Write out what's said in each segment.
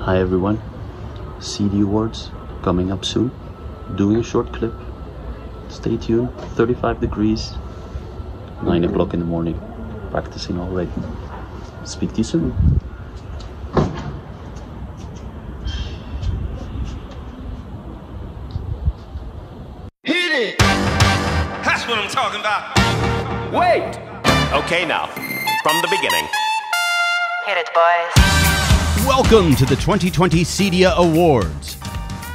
Hi everyone, CEDIA Awards coming up soon. Doing a short clip. Stay tuned, 35 degrees, 9 o'clock in the morning. Practicing already. Speak to you soon. Hit it! That's what I'm talking about. Wait! Okay, now, from the beginning. Hit it, boys. Welcome to the 2020 CEDIA Awards.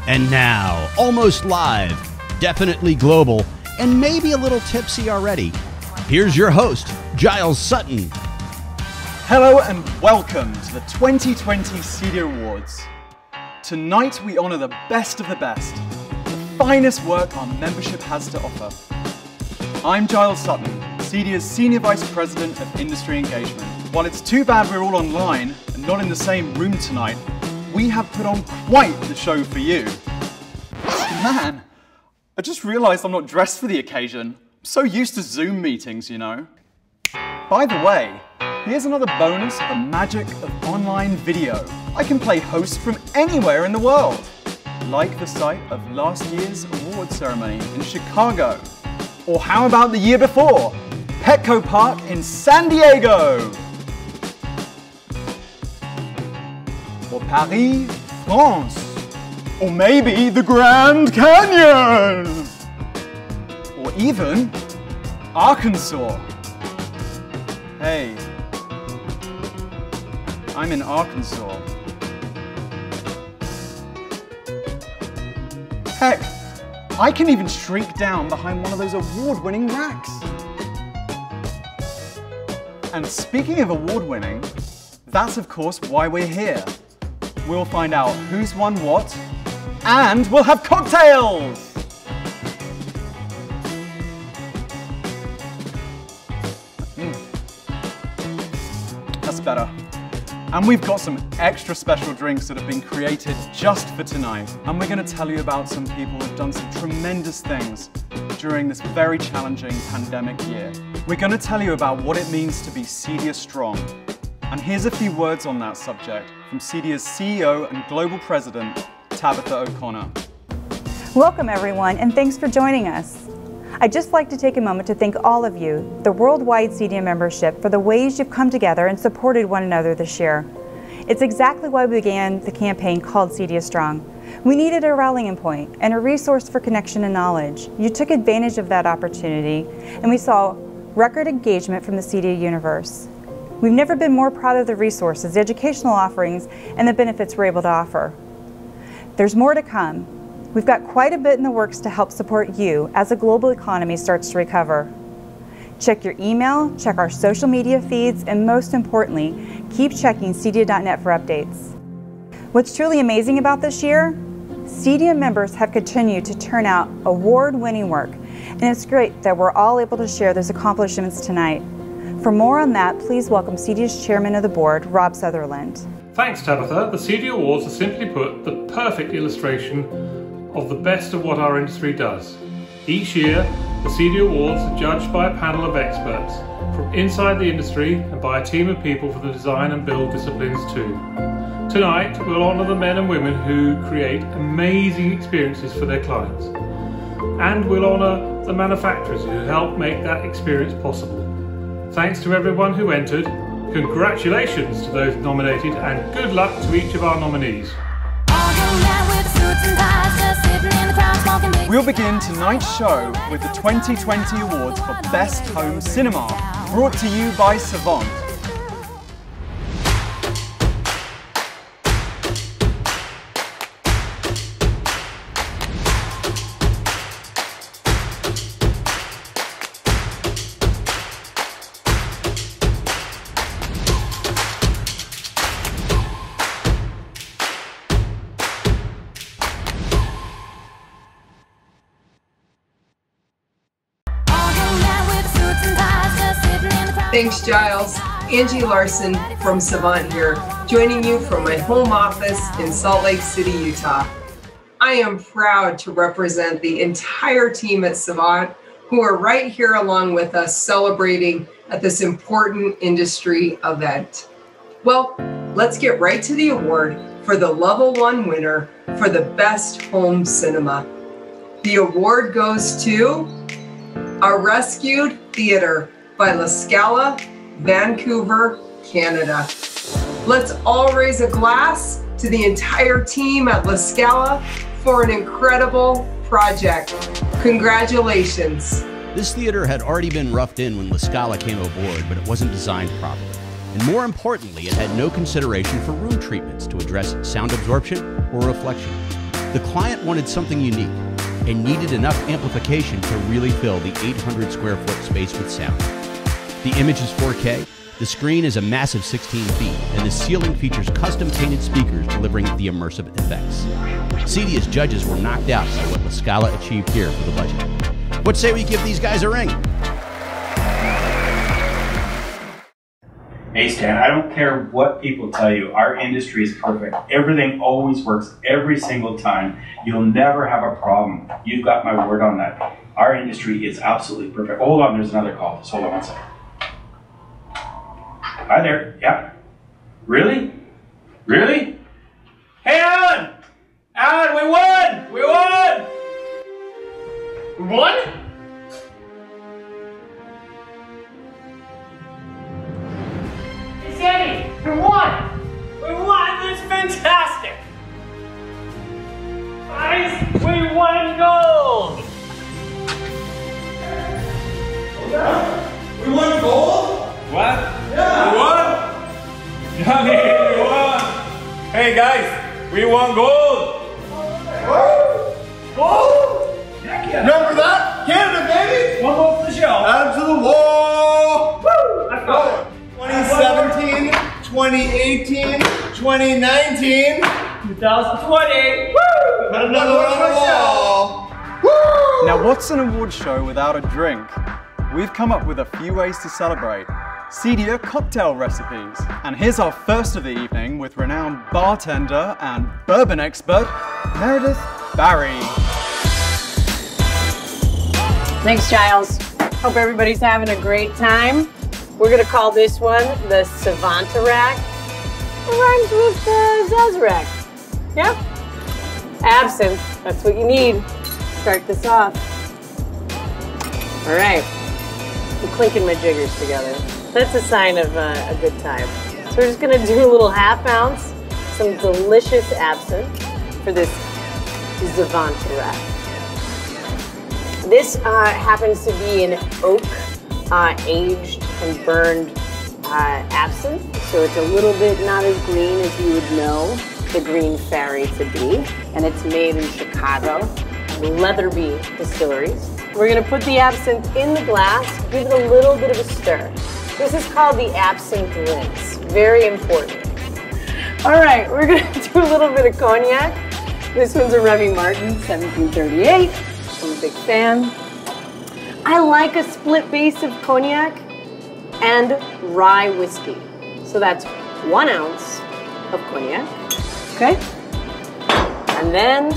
And now, almost live, definitely global, and maybe a little tipsy already, here's your host, Giles Sutton. Hello and welcome to the 2020 CEDIA Awards. Tonight we honour the best of the best, the finest work our membership has to offer. I'm Giles Sutton, CEDIA's Senior Vice President of Industry Engagement. While it's too bad we're all online and not in the same room tonight, we have put on quite the show for you. Man, I just realised I'm not dressed for the occasion. I'm so used to Zoom meetings, you know. By the way, here's another bonus of the magic of online video. I can play host from anywhere in the world, like the site of last year's award ceremony in Chicago. Or how about the year before, Petco Park in San Diego? Or Paris, France. Or maybe the Grand Canyon. Or even Arkansas. Hey, I'm in Arkansas. Heck, I can even shriek down behind one of those award-winning racks. And speaking of award-winning, that's of course why we're here. We'll find out who's won what, and we'll have cocktails! That's better. And we've got some extra special drinks that have been created just for tonight. And we're going to tell you about some people who've done some tremendous things during this very challenging pandemic year. We're going to tell you about what it means to be CEDIA strong. And here's a few words on that subject from CEDIA's CEO and Global President, Tabitha O'Connor. Welcome everyone, and thanks for joining us. I'd just like to take a moment to thank all of you, the worldwide CEDIA membership, for the ways you've come together and supported one another this year. It's exactly why we began the campaign called CEDIA Strong. We needed a rallying point and a resource for connection and knowledge. You took advantage of that opportunity, and we saw record engagement from the CEDIA universe. We've never been more proud of the resources, the educational offerings, and the benefits we're able to offer. There's more to come. We've got quite a bit in the works to help support you as the global economy starts to recover. Check your email, check our social media feeds, and most importantly, keep checking CEDIA.net for updates. What's truly amazing about this year? CEDIA members have continued to turn out award-winning work, and it's great that we're all able to share those accomplishments tonight. For more on that, please welcome CEDIA's Chairman of the Board, Rob Sutherland. Thanks, Tabitha. The CEDIA Awards are simply put the perfect illustration of the best of what our industry does. Each year, the CEDIA Awards are judged by a panel of experts from inside the industry and by a team of people from the design and build disciplines too. Tonight, we'll honour the men and women who create amazing experiences for their clients. And we'll honour the manufacturers who help make that experience possible. Thanks to everyone who entered, congratulations to those nominated, and good luck to each of our nominees. We'll begin tonight's show with the 2020 Awards for Best Home Cinema, brought to you by Savant. Thanks, Giles. Angie Larson from Savant here, joining you from my home office in Salt Lake City, Utah. I am proud to represent the entire team at Savant, who are right here along with us celebrating at this important industry event. Well, let's get right to the award for the Level 1 winner for the Best Home Cinema. The award goes to A Rescued Theater by La Scala, Vancouver, Canada. Let's all raise a glass to the entire team at La Scala for an incredible project. Congratulations. This theater had already been roughed in when La Scala came aboard, but it wasn't designed properly. And more importantly, it had no consideration for room treatments to address sound absorption or reflection. The client wanted something unique and needed enough amplification to really fill the 800 square foot space with sound. The image is 4K, the screen is a massive 16 feet, and the ceiling features custom painted speakers delivering the immersive effects. CEDIA's judges were knocked out by what La Scala achieved here for the budget. What say we give these guys a ring? Hey Stan, I don't care what people tell you, our industry is perfect. Everything always works every single time. You'll never have a problem. You've got my word on that. Our industry is absolutely perfect. Hold on, there's another call. Just hold on one second. Hi there, yeah. Really? Really? Hey Alan! Alan, we won! We won! We won? Sandy, we won! We won! This is fantastic! Guys, we won gold! Yeah? We won gold? What? Yeah! We won? Johnny, we won! Hey guys, we won gold! Gold? Yeah. Remember that? Canada, baby! One more for the show. Out to the wall! Woo! Let's go! 2017, 2018, 2019, 2020! Woo! put another one on the wall. Woo! Now, what's an award show without a drink? We've come up with a few ways to celebrate. CEDIA cocktail recipes. And here's our first of the evening with renowned bartender and bourbon expert, Meredith Barry. Thanks, Giles. Hope everybody's having a great time. We're gonna call this one the Savantarack. It rhymes with Zazarack. Yeah? Absinthe, that's what you need. Start this off. All right, I'm clinking my jiggers together. That's a sign of a good time. So we're just gonna do a little ½ ounce, some delicious absinthe for this Savantarack. This happens to be an oak aged and burned absinthe, so it's a little bit not as green as you would know the green fairy to be, and it's made in Chicago, Leatherby Distilleries. We're gonna put the absinthe in the glass, give it a little bit of a stir. This is called the absinthe rinse, very important. All right, we're gonna do a little bit of cognac. This one's a Remy Martin, 1738. I'm a big fan. I like a split base of cognac and rye whiskey. So that's 1 ounce of cognac, okay? And then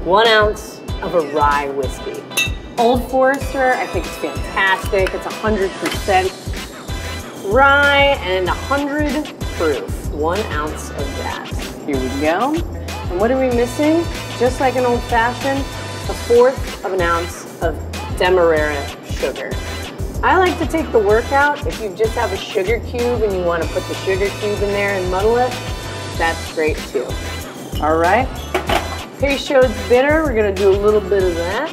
1 ounce of a rye whiskey. Old Forester, I think it's fantastic. It's 100% rye and 100 proof. 1 ounce of that. Here we go. And what are we missing? Just like an old fashioned, 1/4 of an ounce of Demerara sugar. I like to take the work out. If you just have a sugar cube and you want to put the sugar cube in there and muddle it, that's great too. All right. Peychaud's bitter, we're gonna do a little bit of that.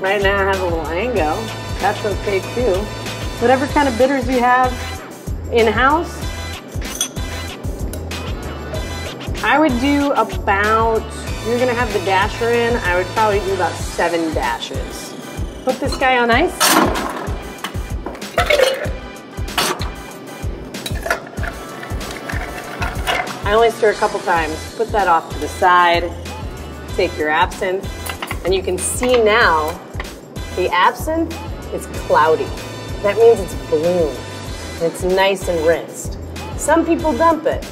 Right now I have a little Ango. That's okay too. Whatever kind of bitters you have in-house, I would do about, you're gonna have the dasher in, I would probably do about 7 dashes. Put this guy on ice. I only stir a couple times. Put that off to the side. Take your absinthe, and you can see now the absinthe is cloudy. That means it's bloomed, and it's nice and rinsed. Some people dump it.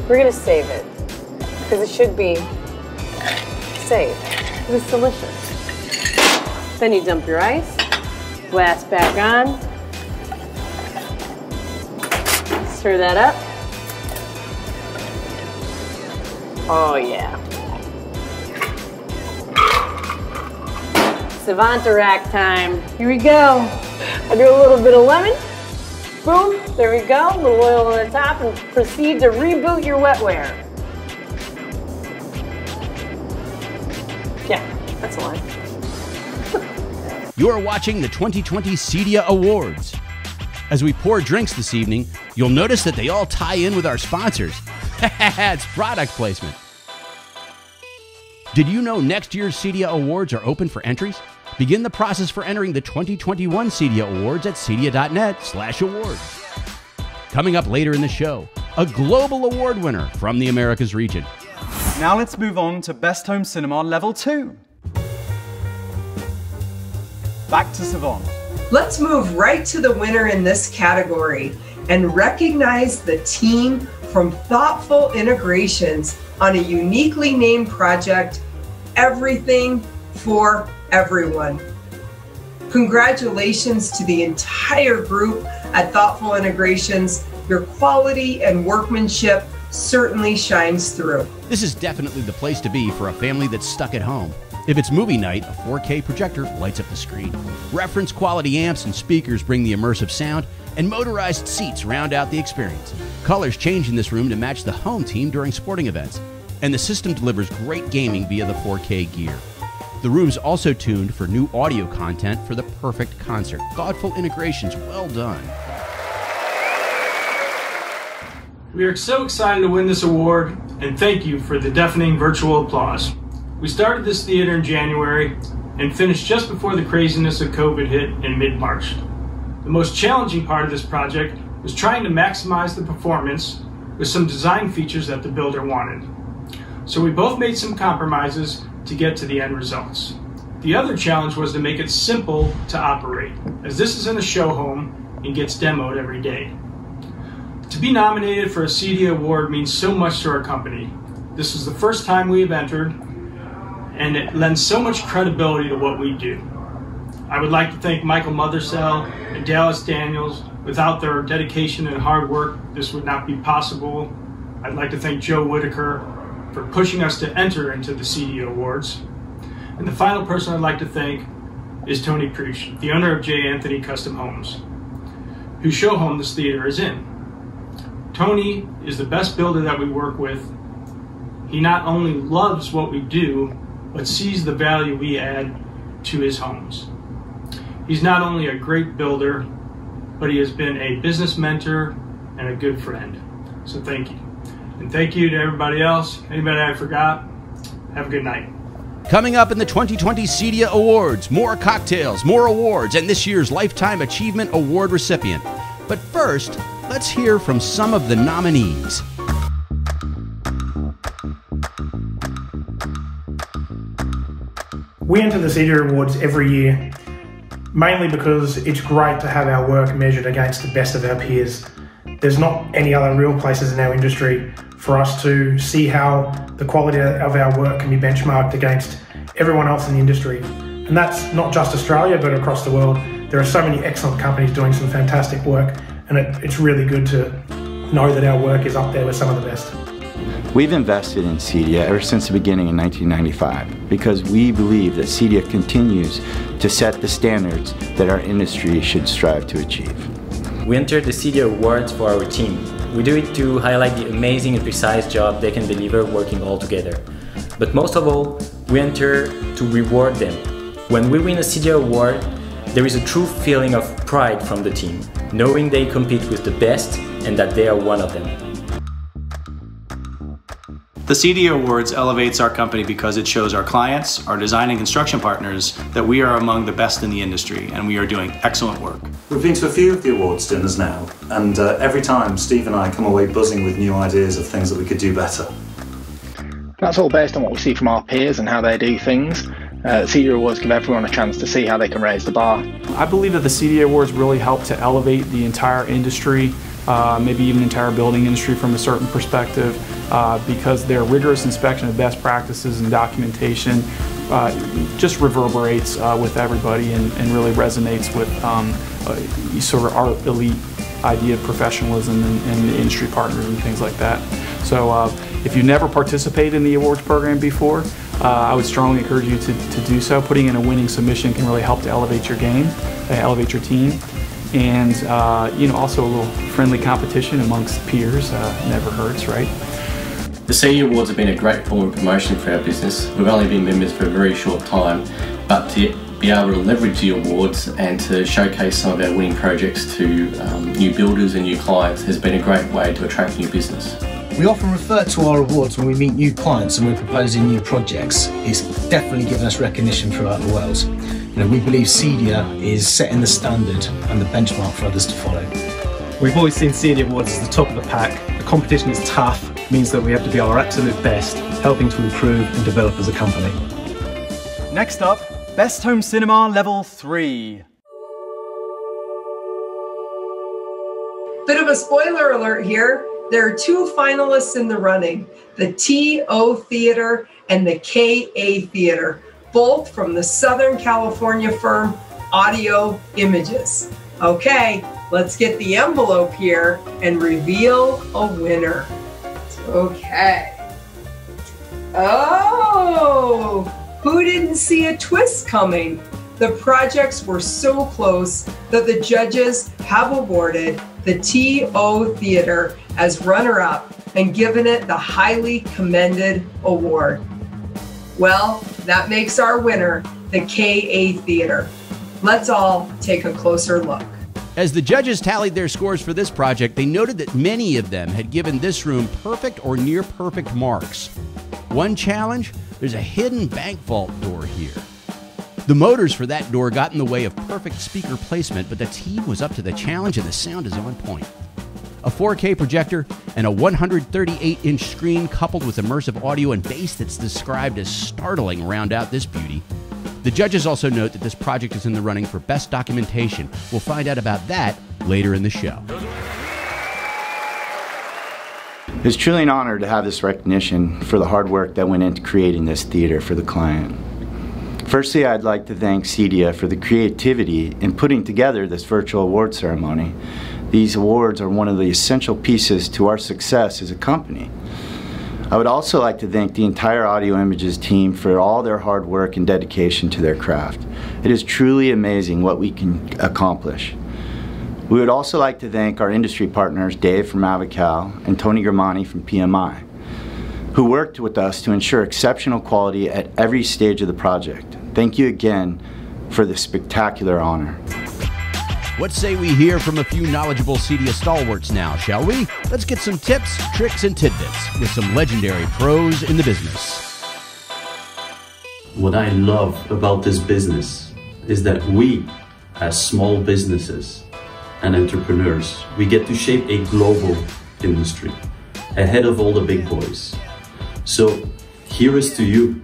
We're gonna save it, because it should be safe. It's delicious. Then you dump your ice, glass back on, stir that up. Oh yeah. Savant rack time. Here we go. I do a little bit of lemon. Boom, there we go. A little oil on the top and proceed to reboot your wetware. Yeah, that's a line. You're watching the 2020 CEDIA Awards. As we pour drinks this evening, you'll notice that they all tie in with our sponsors. It's product placement. Did you know next year's CEDIA Awards are open for entries? Begin the process for entering the 2021 CEDIA Awards at cedia.net/awards. Coming up later in the show, a global award winner from the Americas region. Now let's move on to Best Home Cinema Level 2. Back to Savant. Let's move right to the winner in this category and recognize the team from Thoughtful Integrations on a uniquely named project, Everything for Everyone. Congratulations to the entire group at Thoughtful Integrations. Your quality and workmanship certainly shines through. This is definitely the place to be for a family that's stuck at home. If it's movie night, a 4K projector lights up the screen. Reference quality amps and speakers bring the immersive sound, and motorized seats round out the experience. Colors change in this room to match the home team during sporting events, and the system delivers great gaming via the 4K gear. The room's also tuned for new audio content for the perfect concert. Thoughtful integrations, well done. We are so excited to win this award, and thank you for the deafening virtual applause. We started this theater in January and finished just before the craziness of COVID hit in mid-March. The most challenging part of this project was trying to maximize the performance with some design features that the builder wanted. So we both made some compromises to get to the end results. The other challenge was to make it simple to operate, as this is in a show home and gets demoed every day. To be nominated for a CEDIA Award means so much to our company. This is the first time we have entered, and it lends so much credibility to what we do. I would like to thank Michael Mothersell and Dallas Daniels. Without their dedication and hard work, this would not be possible. I'd like to thank Joe Whitaker for pushing us to enter into the CEDIA Awards. And the final person I'd like to thank is Tony Preach, the owner of J. Anthony Custom Homes, whose show home this theater is in. Tony is the best builder that we work with. He not only loves what we do, but sees the value we add to his homes. He's not only a great builder, but he has been a business mentor and a good friend. So thank you. And thank you to everybody else. Anybody I forgot, have a good night. Coming up in the 2020 CEDIA Awards, more cocktails, more awards, and this year's Lifetime Achievement Award recipient. But first, let's hear from some of the nominees. We enter the CEDIA Awards every year, mainly because it's great to have our work measured against the best of our peers. There's not any other real places in our industry for us to see how the quality of our work can be benchmarked against everyone else in the industry. And that's not just Australia, but across the world. There are so many excellent companies doing some fantastic work, and it's really good to know that our work is up there with some of the best. We've invested in CEDIA ever since the beginning in 1995 because we believe that CEDIA continues to set the standards that our industry should strive to achieve. We entered the CEDIA Awards for our team. We do it to highlight the amazing and precise job they can deliver working all together. But most of all, we enter to reward them. When we win a CEDIA Award, there is a true feeling of pride from the team, knowing they compete with the best and that they are one of them. The CEDIA Awards elevates our company because it shows our clients, our design and construction partners, that we are among the best in the industry and we are doing excellent work. We've been to a few of the awards dinners now, and every time Steve and I come away buzzing with new ideas of things that we could do better. That's all based on what we see from our peers and how they do things. CEDIA Awards give everyone a chance to see how they can raise the bar. I believe that the CEDIA Awards really help to elevate the entire industry, maybe even the entire building industry from a certain perspective, because their rigorous inspection of best practices and documentation just reverberates with everybody and really resonates with sort of our elite idea of professionalism and industry partners and things like that. So if you never participated in the awards program before, I would strongly encourage you to do so. Putting in a winning submission can really help to elevate your game, elevate your team, and also a little friendly competition amongst peers never hurts, right? The CEDIA Awards have been a great form of promotion for our business. We've only been members for a very short time, but to be able to leverage the awards and to showcase some of our winning projects to new builders and new clients has been a great way to attract new business. We often refer to our awards when we meet new clients and we're proposing new projects. It's definitely given us recognition throughout the world. We believe CEDIA is setting the standard and the benchmark for others to follow. We've always seen CEDIA Awards as the top of the pack. The competition is tough, means that we have to be our absolute best, helping to improve and develop as a company. Next up, Best Home Cinema Level 3. Bit of a spoiler alert here. There are two finalists in the running, the TO Theater and the KA Theater, both from the Southern California firm Audio Images. Okay, let's get the envelope here and reveal a winner. Okay. Oh, who didn't see a twist coming? The projects were so close that the judges have awarded the TO Theater as runner-up and given it the highly commended award. Well, that makes our winner the KA Theater. Let's all take a closer look. As the judges tallied their scores for this project, they noted that many of them had given this room perfect or near perfect marks. One challenge, there's a hidden bank vault door here. The motors for that door got in the way of perfect speaker placement, but the team was up to the challenge and the sound is on point. A 4K projector and a 138-inch screen coupled with immersive audio and bass that's described as startling round out this beauty. The judges also note that this project is in the running for Best Documentation. We'll find out about that later in the show. It's truly an honor to have this recognition for the hard work that went into creating this theater for the client. Firstly, I'd like to thank CEDIA for the creativity in putting together this virtual award ceremony. These awards are one of the essential pieces to our success as a company. I would also like to thank the entire Audio Images team for all their hard work and dedication to their craft. It is truly amazing what we can accomplish. We would also like to thank our industry partners, Dave from Avical and Tony Gramani from PMI, who worked with us to ensure exceptional quality at every stage of the project. Thank you again for this spectacular honor. What say we hear from a few knowledgeable CEDIA stalwarts now, shall we? Let's get some tips, tricks, and tidbits with some legendary pros in the business. What I love about this business is that we, as small businesses and entrepreneurs, we get to shape a global industry ahead of all the big boys. So here is to you,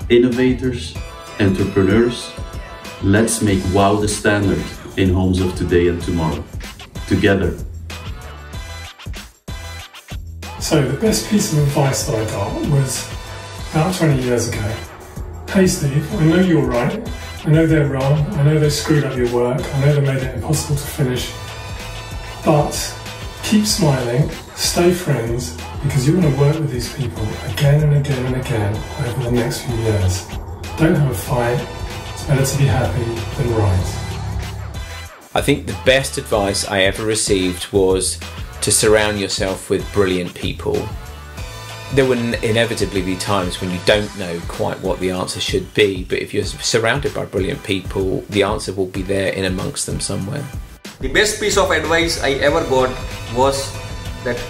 innovators, entrepreneurs, let's make WOW the standard in homes of today and tomorrow, together. So the best piece of advice that I got was about 20 years ago. Hey Steve, I know you're right, I know they're wrong, I know they screwed up your work, I know they made it impossible to finish, but keep smiling, stay friends, because you're going to work with these people again and again and again over the next few years. Don't have a fight, it's better to be happy than right. I think the best advice I ever received was to surround yourself with brilliant people. There will inevitably be times when you don't know quite what the answer should be, but if you're surrounded by brilliant people, the answer will be there in amongst them somewhere. The best piece of advice I ever got was that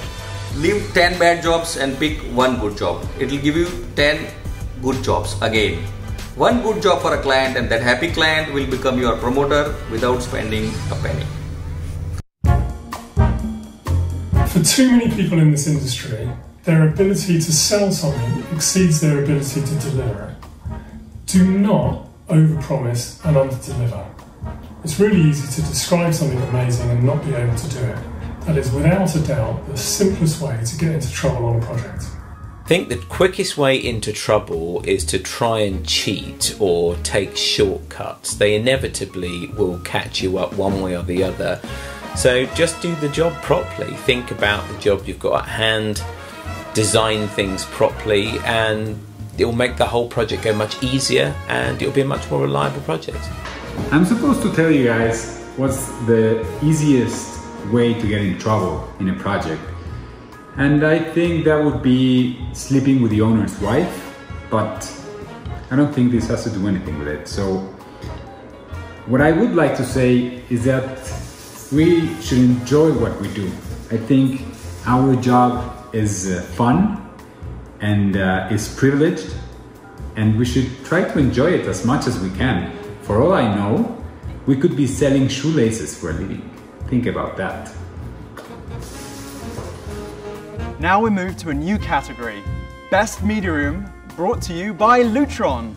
leave 10 bad jobs and pick one good job. It will give you 10 good jobs again. One good job for a client, and that happy client will become your promoter without spending a penny. For too many people in this industry, their ability to sell something exceeds their ability to deliver it. Do not overpromise and underdeliver. It's really easy to describe something amazing and not be able to do it. That is without a doubt the simplest way to get into trouble on a project. I think the quickest way into trouble is to try and cheat or take shortcuts. They inevitably will catch you up one way or the other. So just do the job properly. Think about the job you've got at hand. design things properly, and it will make the whole project go much easier, and it will be a much more reliable project. I'm supposed to tell you guys what's the easiest way to get in trouble in a project. And I think that would be sleeping with the owner's wife, but I don't think this has to do anything with it. So what I would like to say is that we should enjoy what we do. I think our job is fun and is privileged, and we should try to enjoy it as much as we can. For all I know, we could be selling shoelaces for a living. Think about that. Now we move to a new category, Best Media Room, brought to you by Lutron.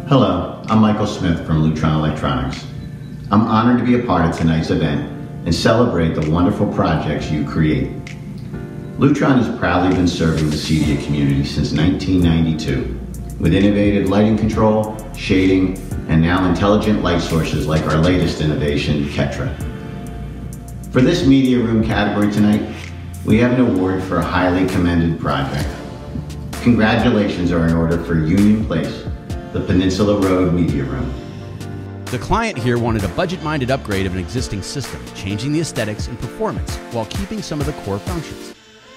Hello, I'm Michael Smith from Lutron Electronics. I'm honored to be a part of tonight's event and celebrate the wonderful projects you create. Lutron has proudly been serving the CEDIA community since 1992 with innovative lighting control, shading, and now intelligent light sources like our latest innovation, Ketra. For this media room category tonight, we have an award for a highly commended project. Congratulations are in order for Union Place, the Peninsula Road Media Room. The client here wanted a budget-minded upgrade of an existing system, changing the aesthetics and performance while keeping some of the core functions.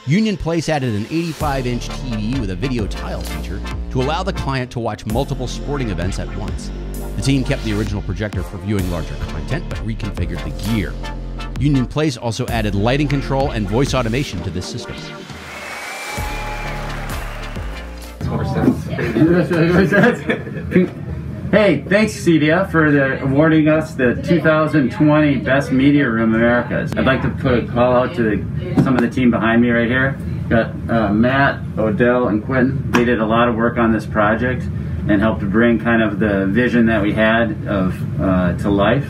Union Place added an 85-inch TV with a video tile feature to allow the client to watch multiple sporting events at once. The team kept the original projector for viewing larger content, but reconfigured the gear. Union Place also added lighting control and voice automation to this system. Hey, thanks CEDIA for awarding us the 2020 Best Media Room Americas. I'd like to put a call out to some of the team behind me right here. Got Matt, Odell, and Quentin. They did a lot of work on this project and helped to bring kind of the vision that we had of to life.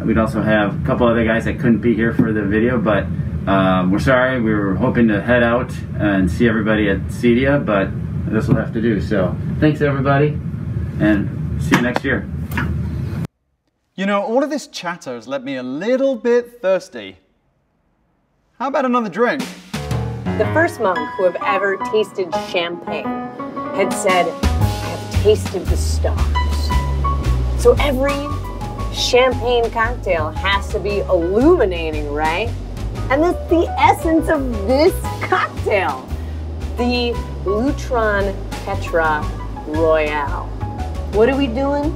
We'd also have a couple other guys that couldn't be here for the video, but we're sorry. We were hoping to head out and see everybody at CEDIA, but this will have to do. So thanks everybody, and see you next year. You know, all of this chatter has left me a little bit thirsty. How about another drink? The first monk who have ever tasted champagne had said, "I have tasted the stars." So every champagne cocktail has to be illuminating, right? And that's the essence of this cocktail. The Lutron Ketra Royale. What are we doing?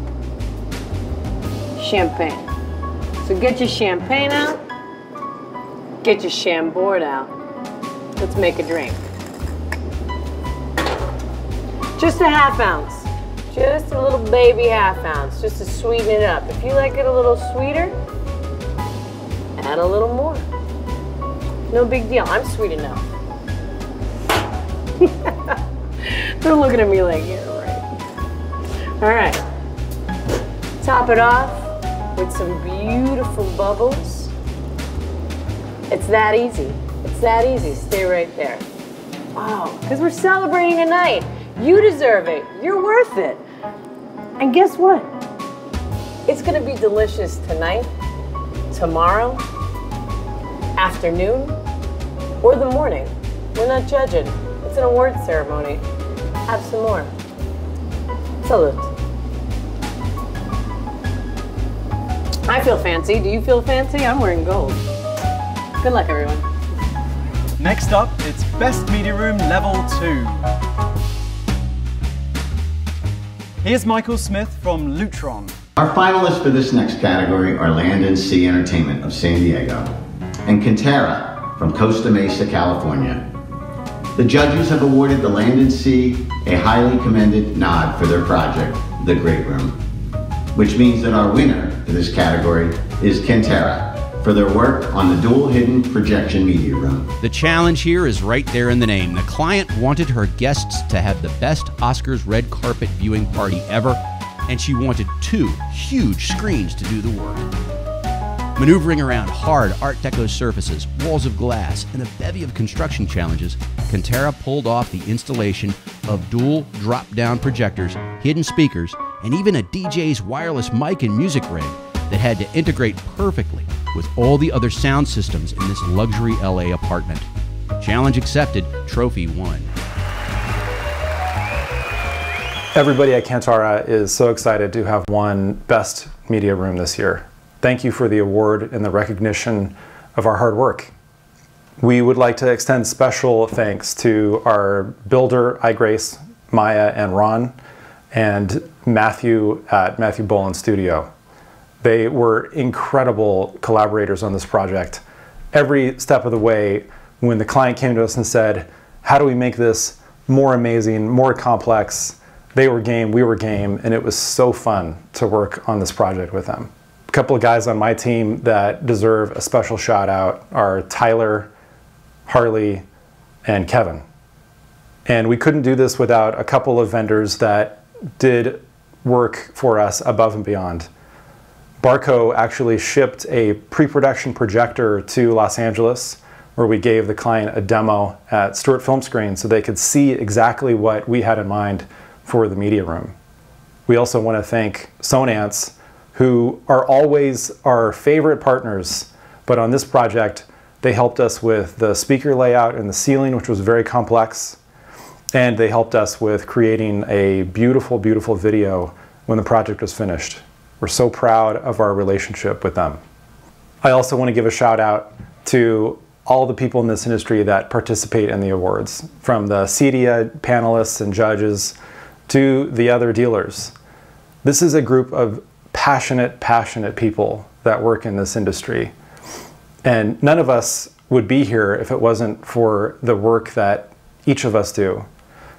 Champagne. So get your champagne out, get your chambord out. Let's make a drink. Just a half ounce. Just a little baby half ounce, just to sweeten it up. If you like it a little sweeter, add a little more. No big deal, I'm sweet enough. They're looking at me like, yeah, right. All right. Top it off with some beautiful bubbles. It's that easy. It's that easy. Stay right there. Wow, because we're celebrating a night. You deserve it. You're worth it. And guess what? It's gonna be delicious tonight, tomorrow, afternoon, or the morning. We're not judging. It's an award ceremony. Have some more. Salute. I feel fancy. Do you feel fancy? I'm wearing gold. Good luck, everyone. Next up, it's Best Media Room Level 2. Here's Michael Smith from Lutron. Our finalists for this next category are Land and Sea Entertainment of San Diego and Quintera from Costa Mesa, California. The judges have awarded the Land and Sea a highly commended nod for their project, The Great Room, which means that our winner for this category is Quintera for their work on the dual hidden projection media room. The challenge here is right there in the name. The client wanted her guests to have the best Oscars red carpet viewing party ever, and she wanted 2 huge screens to do the work. Maneuvering around hard Art Deco surfaces, walls of glass, and a bevy of construction challenges, Quintera pulled off the installation of dual drop-down projectors, hidden speakers, and even a DJ's wireless mic and music rig that had to integrate perfectly with all the other sound systems in this luxury LA apartment. Challenge accepted, trophy won. Everybody at Quintera is so excited to have won Best Media Room this year. Thank you for the award and the recognition of our hard work. We would like to extend special thanks to our builder, iGrace, Maya, and Ron, and Matthew at Matthew Boland Studio. They were incredible collaborators on this project. Every step of the way, when the client came to us and said, how do we make this more amazing, more complex, they were game, we were game, and it was so fun to work on this project with them. A couple of guys on my team that deserve a special shout out are Tyler, Harley, and Kevin. And we couldn't do this without a couple of vendors that did work for us above and beyond. Barco actually shipped a pre-production projector to Los Angeles where we gave the client a demo at Stewart Film Screen so they could see exactly what we had in mind for the media room. We also want to thank Sonance, who are always our favorite partners, but on this project they helped us with the speaker layout and the ceiling, which was very complex, and they helped us with creating a beautiful, beautiful video when the project was finished. We're so proud of our relationship with them. I also want to give a shout out to all the people in this industry that participate in the awards, from the CEDIA panelists and judges to the other dealers. This is a group of passionate people that work in this industry. And none of us would be here if it wasn't for the work that each of us do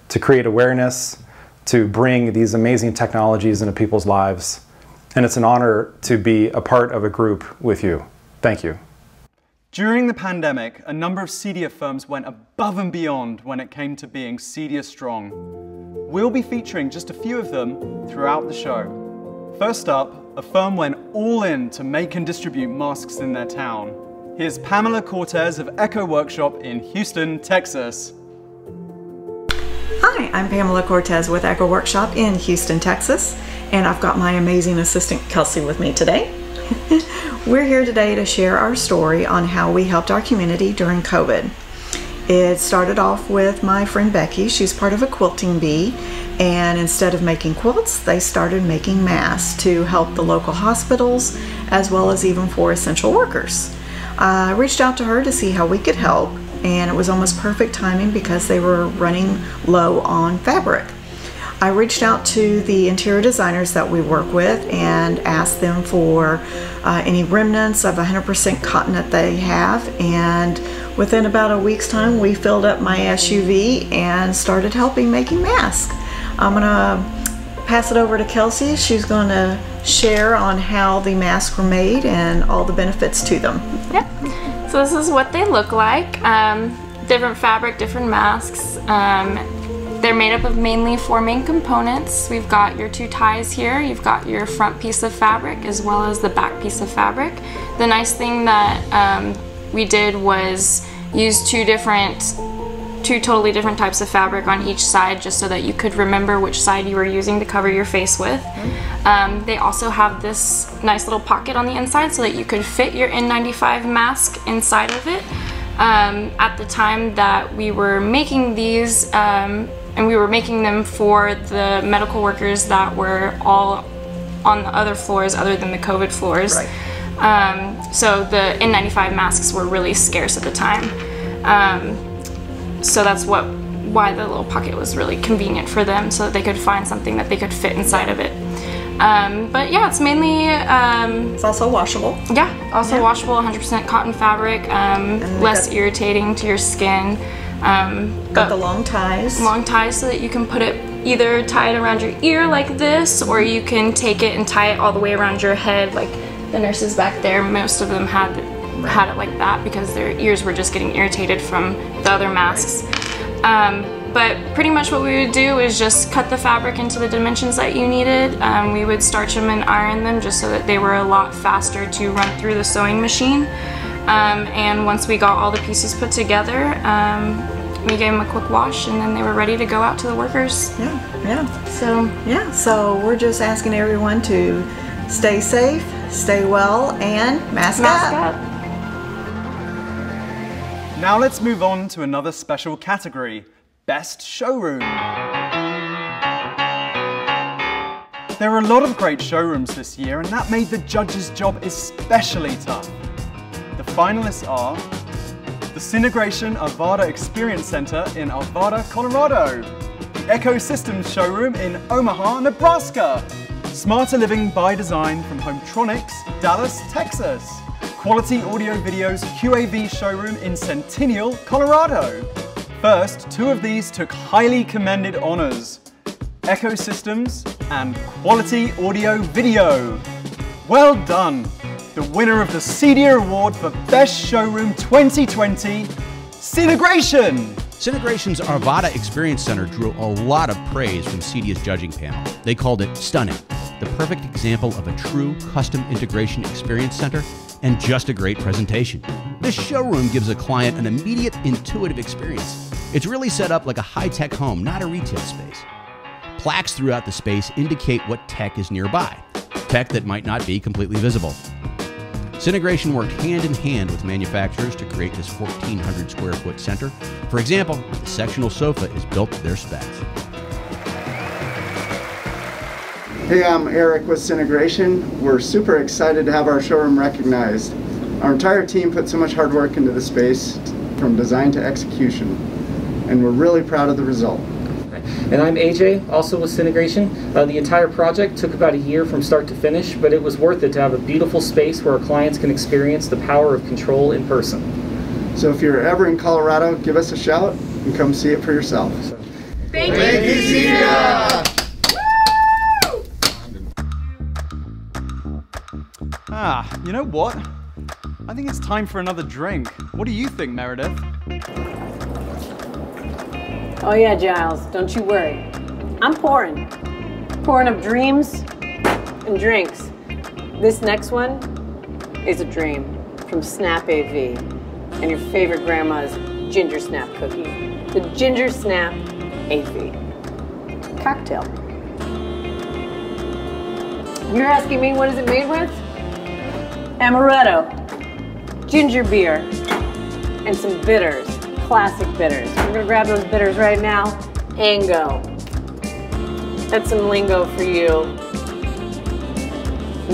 to create awareness, to bring these amazing technologies into people's lives. And it's an honor to be a part of a group with you. Thank you. During the pandemic, a number of CEDIA firms went above and beyond when it came to being CEDIA strong. We'll be featuring just a few of them throughout the show. First up, a firm went all in to make and distribute masks in their town. Here's Pamela Cortez of Echo Workshop in Houston, Texas. Hi, I'm Pamela Cortez with Echo Workshop in Houston, Texas, and I've got my amazing assistant Kelsey with me today. We're here today to share our story on how we helped our community during COVID. It started off with my friend Becky. She's part of a quilting bee, and instead of making quilts, they started making masks to help the local hospitals as well as even for essential workers. I reached out to her to see how we could help, and it was almost perfect timing because they were running low on fabric. I reached out to the interior designers that we work with and asked them for any remnants of 100% cotton that they have, and within about a week's time we filled up my SUV and started helping making masks. I'm gonna pass it over to Kelsey. She's gonna share on how the masks were made and all the benefits to them. Yep, so this is what they look like. different fabric, different masks. They're made up of mainly 4 main components. We've got your 2 ties here, you've got your front piece of fabric as well as the back piece of fabric. The nice thing that we did was use 2 totally different types of fabric on each side, just so that you could remember which side you were using to cover your face with. They also have this nice little pocket on the inside so that you could fit your N95 mask inside of it. At the time that we were making these, and we were making them for the medical workers that were all on the other floors other than the COVID floors. Right. So the N95 masks were really scarce at the time. So that's why the little pocket was really convenient for them, so that they could find something that they could fit inside of it. But yeah, it's mainly... it's also washable. Yeah, also washable, 100% cotton fabric, less irritating to your skin. Got the long ties. Long ties so that you can put it, either tie it around your ear like this, or you can take it and tie it all the way around your head like the nurses back there. Most of them had it like that because their ears were just getting irritated from the other masks. But pretty much what we would do is just cut the fabric into the dimensions that you needed. We would starch them and iron them just so that they were a lot faster to run through the sewing machine. And once we got all the pieces put together, we gave them a quick wash and then they were ready to go out to the workers. So we're just asking everyone to stay safe, stay well, and mask up. Now let's move on to another special category, Best Showroom. There are a lot of great showrooms this year, and that made the judges' job especially tough. The finalists are the Syntegration Arvada Experience Center in Arvada, Colorado, the Ecosystems Showroom in Omaha, Nebraska, Smarter Living by Design from Hometronics, Dallas, Texas, Quality Audio Video's QAV Showroom in Centennial, Colorado. First, 2 of these took highly commended honors, Ecosystems and Quality Audio Video. Well done! The winner of the CEDIA Award for Best Showroom 2020, Syntegration! Syntegration's Arvada Experience Center drew a lot of praise from CEDIA's judging panel. They called it stunning, the perfect example of a true custom integration experience center, and just a great presentation. This showroom gives a client an immediate, intuitive experience. It's really set up like a high-tech home, not a retail space. Plaques throughout the space indicate what tech is nearby, tech that might not be completely visible. Syntegration worked hand in hand with manufacturers to create this 1,400 square foot center. For example, the sectional sofa is built to their specs. Hey, I'm Eric with Syntegration. We're super excited to have our showroom recognized. Our entire team put so much hard work into the space, from design to execution, and we're really proud of the result. And I'm AJ, also with Syntegration. The entire project took about a year from start to finish, but it was worth it to have a beautiful space where our clients can experience the power of control in person. So if you're ever in Colorado, give us a shout and come see it for yourself. Thank you, CEDIA! You know what? I think it's time for another drink. What do you think, Meredith? Oh yeah, Giles, don't you worry. I'm pouring up dreams and drinks. This next one is a dream from Snap AV and your favorite grandma's Ginger Snap cookie. The Ginger Snap AV cocktail. You're asking me what is it made with? Amaretto, ginger beer, and some bitters, classic bitters. We're gonna grab those bitters right now and go. That's some lingo for you,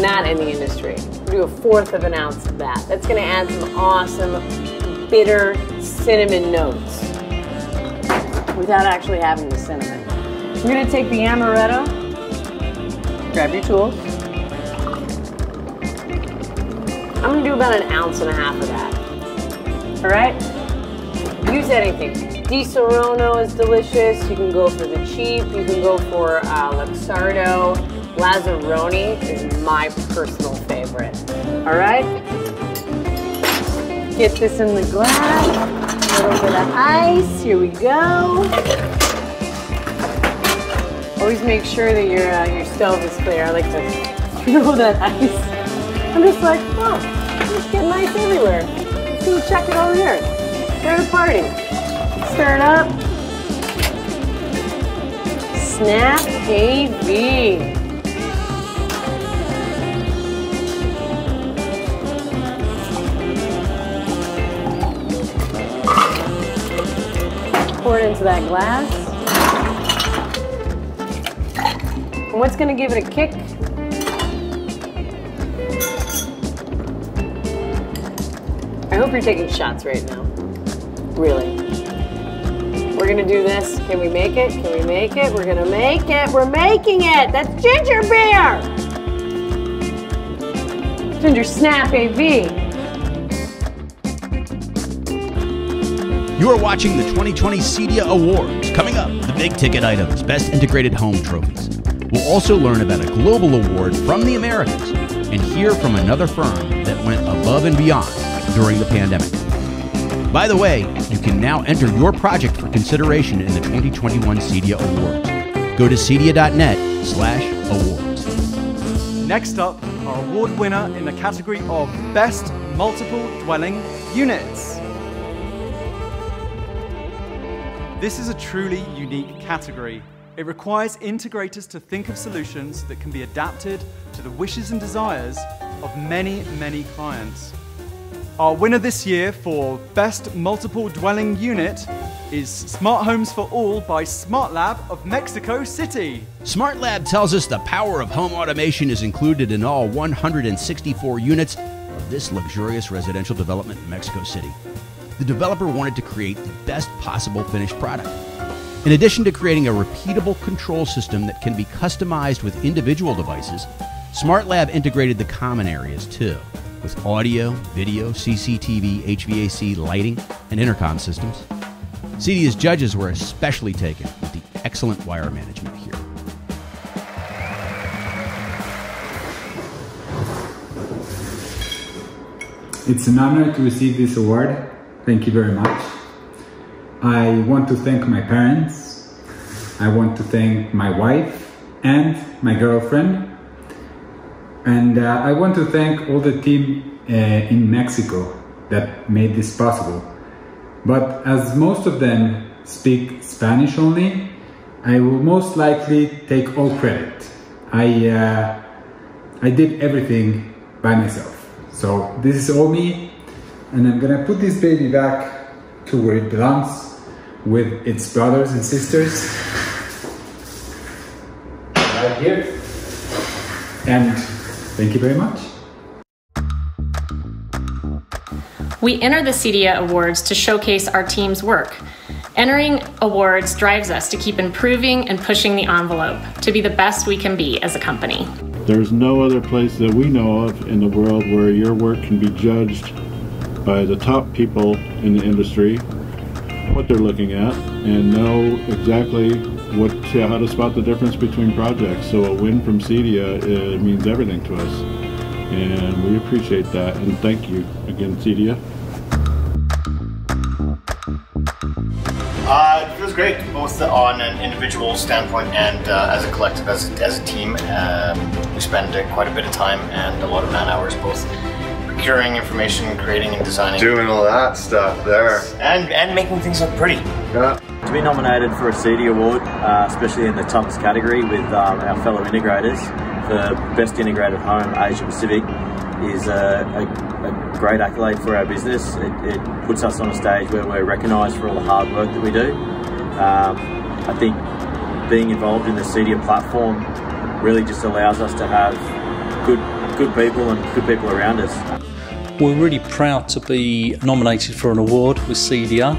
not in the industry. We'll do a 1/4 of an ounce of that. That's gonna add some awesome bitter cinnamon notes without actually having the cinnamon. We're gonna take the amaretto, grab your tools. I'm gonna do about 1.5 ounces of that. All right? Use anything. Di Serono is delicious. You can go for the cheap. You can go for Luxardo. Lazzaroni is my personal favorite. All right? Get this in the glass. little bit of ice. Here we go. Always make sure that your stove is clear. I like to throw that ice. I'm just like, oh, just getting ice everywhere. Let's go check it over here. Throw the party. Stir it up. Snap AV. Pour it into that glass. And what's going to give it a kick? I hope you're taking shots right now. Really. We're going to do this. Can we make it? Can we make it? We're going to make it. We're making it. That's ginger beer. Ginger Snap AV. You are watching the 2020 CEDIA Awards. Coming up, the big ticket items, best integrated home trophies. We'll also learn about a global award from the Americas and hear from another firm that went above and beyond during the pandemic. By the way, you can now enter your project for consideration in the 2021 CEDIA Awards. Go to cedia.net/awards. Next up, our award winner in the category of Best Multiple Dwelling Units. This is a truly unique category. It requires integrators to think of solutions that can be adapted to the wishes and desires of many, many clients. Our winner this year for Best Multiple Dwelling Unit is Smart Homes for All by SmartLab of Mexico City. SmartLab tells us the power of home automation is included in all 164 units of this luxurious residential development in Mexico City. The developer wanted to create the best possible finished product. In addition to creating a repeatable control system that can be customized with individual devices, SmartLab integrated the common areas too, with audio, video, CCTV, HVAC, lighting, and intercom systems. CEDIA's judges were especially taken with the excellent wire management here. It's an honor to receive this award. Thank you very much. I want to thank my parents. I want to thank my wife and my girlfriend. And I want to thank all the team in Mexico that made this possible. But as most of them speak Spanish only, I will most likely take all credit. I did everything by myself. So this is all me. And I'm gonna put this baby back to where it belongs with its brothers and sisters. Right here. And thank you very much. We enter the CEDIA Awards to showcase our team's work. Entering awards drives us to keep improving and pushing the envelope to be the best we can be as a company. There's no other place that we know of in the world where your work can be judged by the top people in the industry, what they're looking at, and know exactly how to spot the difference between projects. So a win from CEDIA means everything to us, and we appreciate that. And thank you again, CEDIA. It feels great, both on an individual standpoint and as a collective, as a team. We spend quite a bit of time and a lot of man hours both procuring information, creating and designing. Doing all that stuff there. And making things look pretty. Yeah. To be nominated for a CEDIA Award, especially in the toughest category with our fellow integrators for Best Integrated Home Asia Pacific is a great accolade for our business. It puts us on a stage where we're recognised for all the hard work that we do. I think being involved in the CEDIA platform really just allows us to have good people and good people around us. We're really proud to be nominated for an award with CEDIA.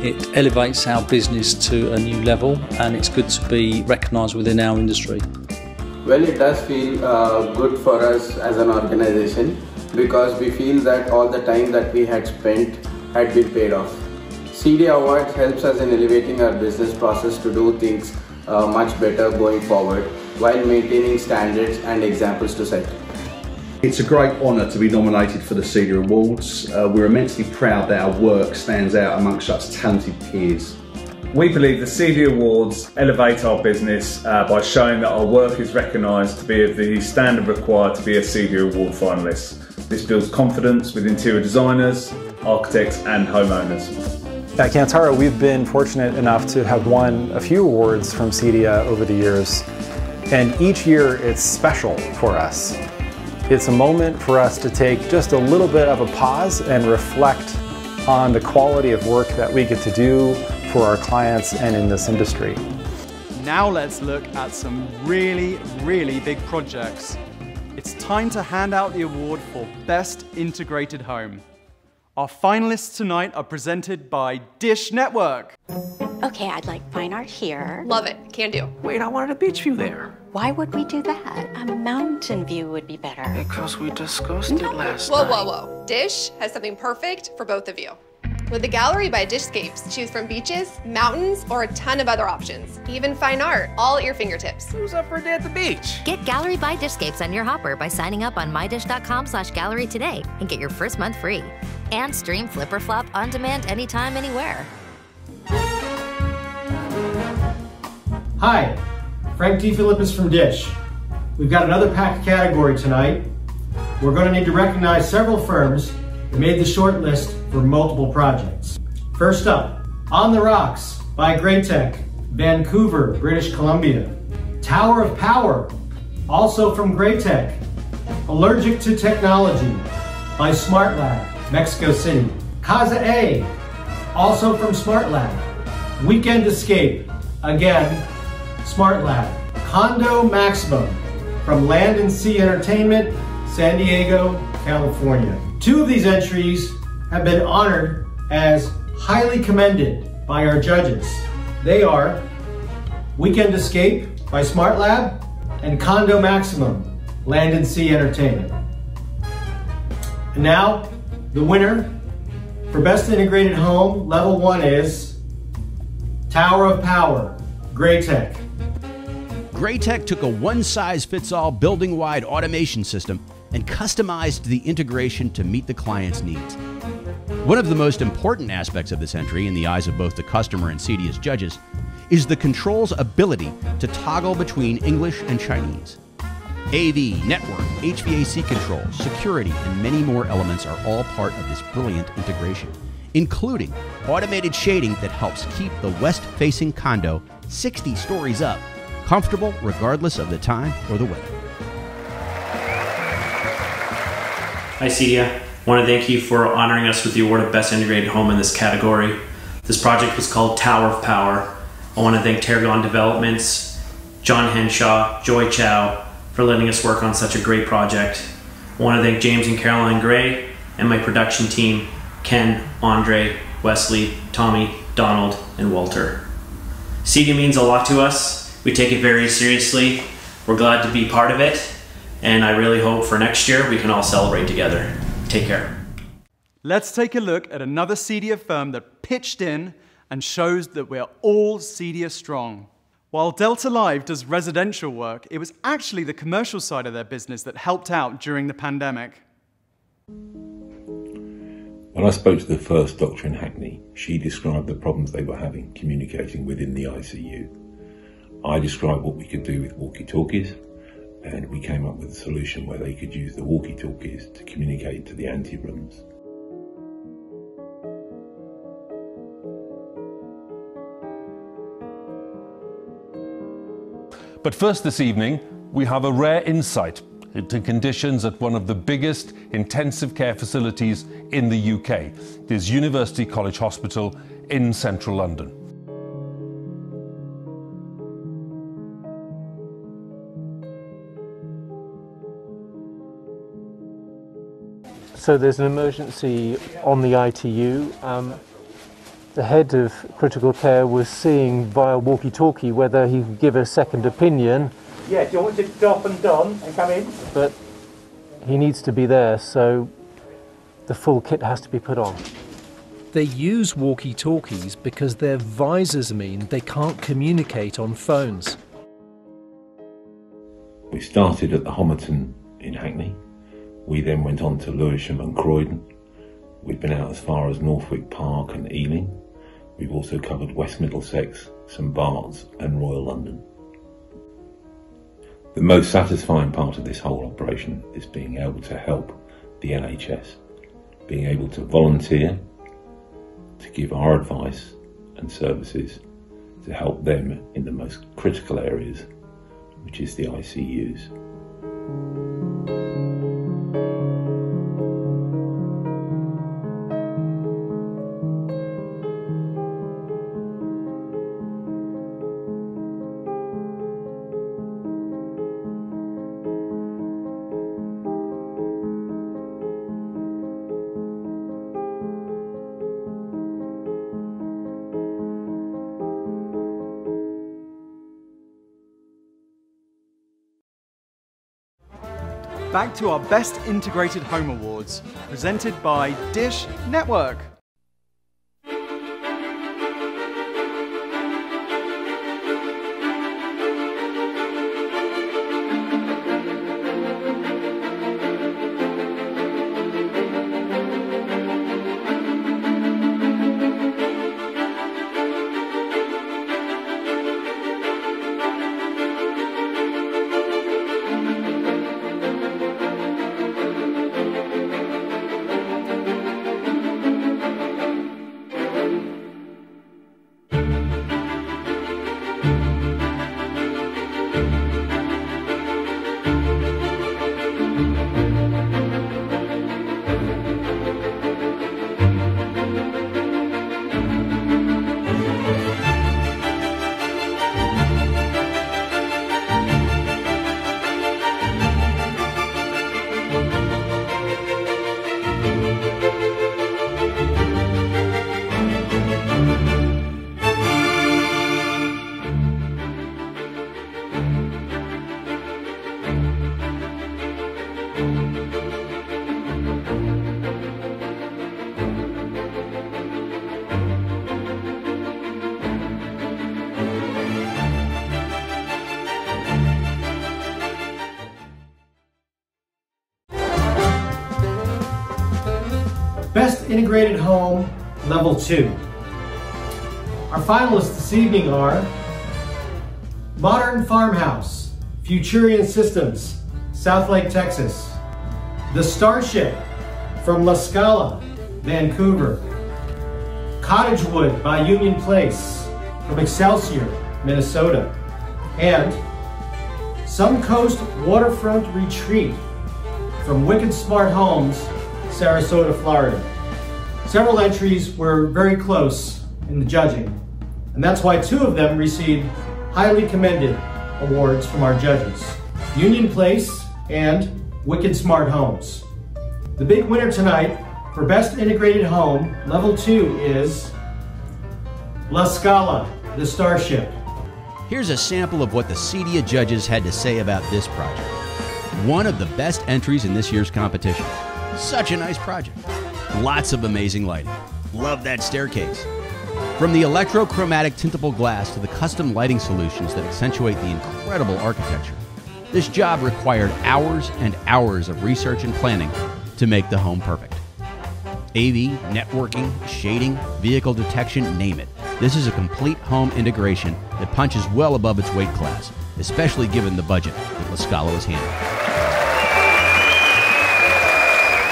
It elevates our business to a new level, and it's good to be recognised within our industry. Well, it does feel good for us as an organization because we feel that all the time that we had spent had been paid off. CEDIA Awards helps us in elevating our business process to do things much better going forward while maintaining standards and examples to set. It's a great honour to be nominated for the CEDIA Awards. We're immensely proud that our work stands out amongst such talented peers. We believe the CEDIA Awards elevate our business by showing that our work is recognised to be of the standard required to be a CEDIA Award finalist. This builds confidence with interior designers, architects and homeowners. At Kantara, we've been fortunate enough to have won a few awards from CEDIA over the years, and each year it's special for us. It's a moment for us to take just a little bit of a pause and reflect on the quality of work that we get to do for our clients and in this industry. Now let's look at some really big projects. It's time to hand out the award for Best Integrated Home. Our finalists tonight are presented by Dish Network. Okay, I'd like fine art here. Love it. Can do. Wait, I wanted a beach view there. Why would we do that? A mountain view would be better. Because we discussed it last night. Whoa. Dish has something perfect for both of you. With the gallery by Dishscapes, choose from beaches, mountains, or a ton of other options. Even fine art, all at your fingertips. Who's up for a day at the beach? Get Gallery by Dishscapes on your hopper by signing up on mydish.com/gallery today and get your first month free. And stream Flip or Flop on demand anytime, anywhere. Hi, Frank D. Philippus from Dish. We've got another packed category tonight. We're going to need to recognize several firms that made the short list for multiple projects. First up, On the Rocks by Graytech, Vancouver, British Columbia. Tower of Power, also from Graytech. Allergic to Technology by SmartLab, Mexico City. Casa A, also from SmartLab. Weekend Escape, again, SmartLab. Condo Maximum from Land and Sea Entertainment, San Diego, California. Two of these entries have been honored as highly commended by our judges. They are Weekend Escape by SmartLab and Condo Maximum, Land and Sea Entertainment. And now, the winner for Best Integrated Home, Level 1 is Tower of Power, Graytech. Graytech took a one-size-fits-all building-wide automation system and customized the integration to meet the client's needs. One of the most important aspects of this entry in the eyes of both the customer and CEDIA's judges is the control's ability to toggle between English and Chinese. AV, network, HVAC control, security, and many more elements are all part of this brilliant integration, including automated shading that helps keep the west-facing condo 60 stories up, comfortable regardless of the time or the weather. Hi CEDIA, I want to thank you for honoring us with the award of Best Integrated Home in this category. This project was called Tower of Power. I want to thank Tarragon Developments, John Henshaw, Joy Chow for letting us work on such a great project. I want to thank James and Caroline Gray and my production team, Ken, Andre, Wesley, Tommy, Donald, and Walter. CEDIA means a lot to us. We take it very seriously. We're glad to be part of it. And I really hope for next year we can all celebrate together. Take care. Let's take a look at another CEDIA firm that pitched in and shows that we're all CEDIA strong. While Delta Live does residential work, it was actually the commercial side of their business that helped out during the pandemic. When I spoke to the first doctor in Hackney, she described the problems they were having communicating within the ICU. I described what we could do with walkie-talkies, and we came up with a solution where they could use the walkie-talkies to communicate to the ante-rooms. But first this evening, we have a rare insight into conditions at one of the biggest intensive care facilities in the UK, this University College Hospital in central London. So there's an emergency on the ITU. The head of critical care was seeing via walkie-talkie whether he could give a second opinion. Yeah, do you want me to drop and don and come in? But he needs to be there, so the full kit has to be put on. They use walkie-talkies because their visors mean they can't communicate on phones. We started at the Homerton in Hackney, We then went on to Lewisham and Croydon. We've been out as far as Northwick Park and Ealing. We've also covered West Middlesex, St Barts and Royal London. The most satisfying part of this whole operation is being able to help the NHS, being able to volunteer, to give our advice and services to help them in the most critical areas, which is the ICUs. Back to our Best Integrated Home Awards, presented by Dish Network. Best Integrated Home, Level 2. Our finalists this evening are Modern Farmhouse, Futurian Systems, Southlake, Texas. The Starship from La Scala, Vancouver. Cottagewood by Union Place from Excelsior, Minnesota. And Suncoast Waterfront Retreat from Wicked Smart Homes, Sarasota, Florida. Several entries were very close in the judging, and that's why two of them received highly commended awards from our judges, Union Place and Wicked Smart Homes. The big winner tonight for Best Integrated Home, Level 2, is La Scala, the Starship. Here's a sample of what the CEDIA judges had to say about this project. One of the best entries in this year's competition. Such a nice project. Lots of amazing lighting. Love that staircase. From the electrochromatic tintable glass to the custom lighting solutions that accentuate the incredible architecture, this job required hours and hours of research and planning to make the home perfect. AV, networking, shading, vehicle detection, name it. This is a complete home integration that punches well above its weight class, especially given the budget that La Scala was handling.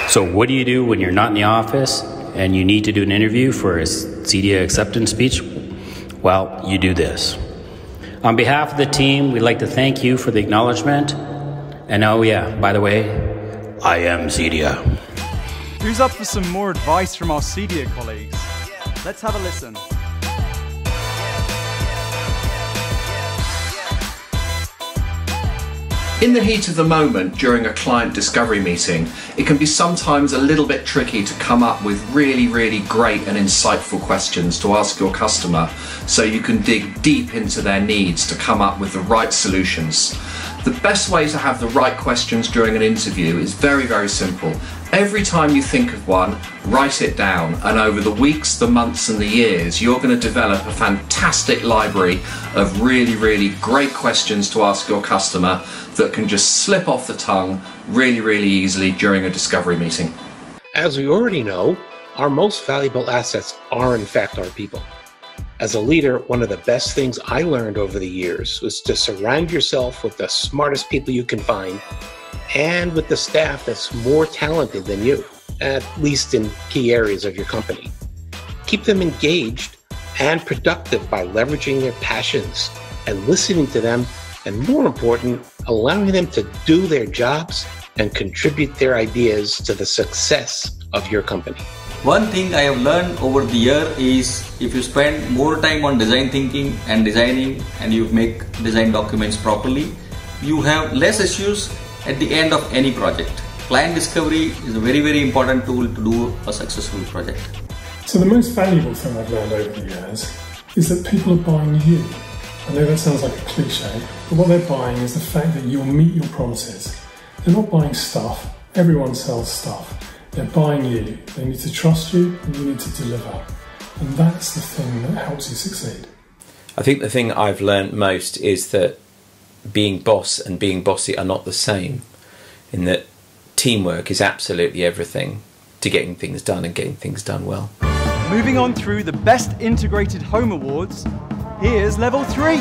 So what do you do when you're not in the office and you need to do an interview for a CEDIA acceptance speech? Well, you do this. On behalf of the team, we'd like to thank you for the acknowledgement. And oh yeah, by the way, I am CEDIA. Who's up for some more advice from our CEDIA colleagues? Let's have a listen. In the heat of the moment during a client discovery meeting, it can be sometimes a little bit tricky to come up with really great and insightful questions to ask your customer so you can dig deep into their needs to come up with the right solutions. The best way to have the right questions during an interview is very simple. Every time you think of one, write it down, and over the weeks, the months and the years, you're going to develop a fantastic library of really, really great questions to ask your customer that can just slip off the tongue really, really easily during a discovery meeting. As we already know, our most valuable assets are in fact our people. As a leader, one of the best things I learned over the years was to surround yourself with the smartest people you can find and with the staff that's more talented than you, at least in key areas of your company. Keep them engaged and productive by leveraging their passions and listening to them, and more important, allowing them to do their jobs and contribute their ideas to the success of your company. One thing I have learned over the year is if you spend more time on design thinking and designing, and you make design documents properly, you have less issues at the end of any project. Client discovery is a very, very important tool to do a successful project. So the most valuable thing I've learned over the years is that people are buying you. I know that sounds like a cliche, but what they're buying is the fact that you'll meet your promises. They're not buying stuff. Everyone sells stuff. They're buying you. They need to trust you and you need to deliver. And that's the thing that helps you succeed. I think the thing I've learned most is that being boss and being bossy are not the same, in that teamwork is absolutely everything to getting things done and getting things done well. Moving on through the Best Integrated Home Awards, here's Level 3.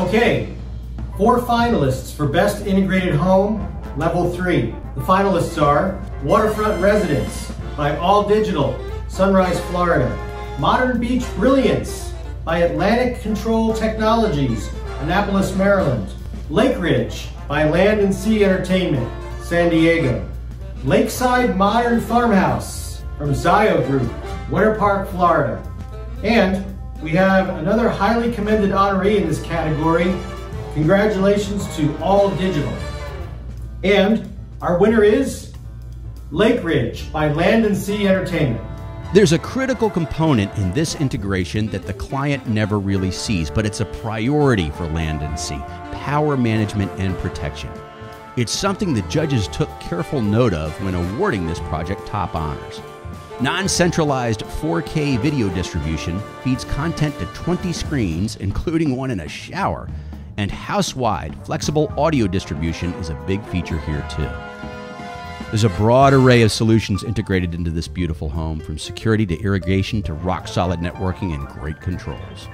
Okay, 4 finalists for Best Integrated Home, Level 3. The finalists are Waterfront Residence by All Digital, Sunrise, Florida. Modern Beach Brilliance by Atlantic Control Technologies, Annapolis, Maryland. Lake Ridge by Land and Sea Entertainment, San Diego. Lakeside Modern Farmhouse from Zio Group, Winter Park, Florida. And we have another highly commended honoree in this category. Congratulations to All Digital. And our winner is Lake Ridge by Land and Sea Entertainment. There's a critical component in this integration that the client never really sees, but it's a priority for Land and Sea: power management and protection. It's something the judges took careful note of when awarding this project top honors. Non-centralized 4K video distribution feeds content to 20 screens, including one in a shower, and house-wide flexible audio distribution is a big feature here too. There's a broad array of solutions integrated into this beautiful home, from security to irrigation to rock-solid networking and great controls.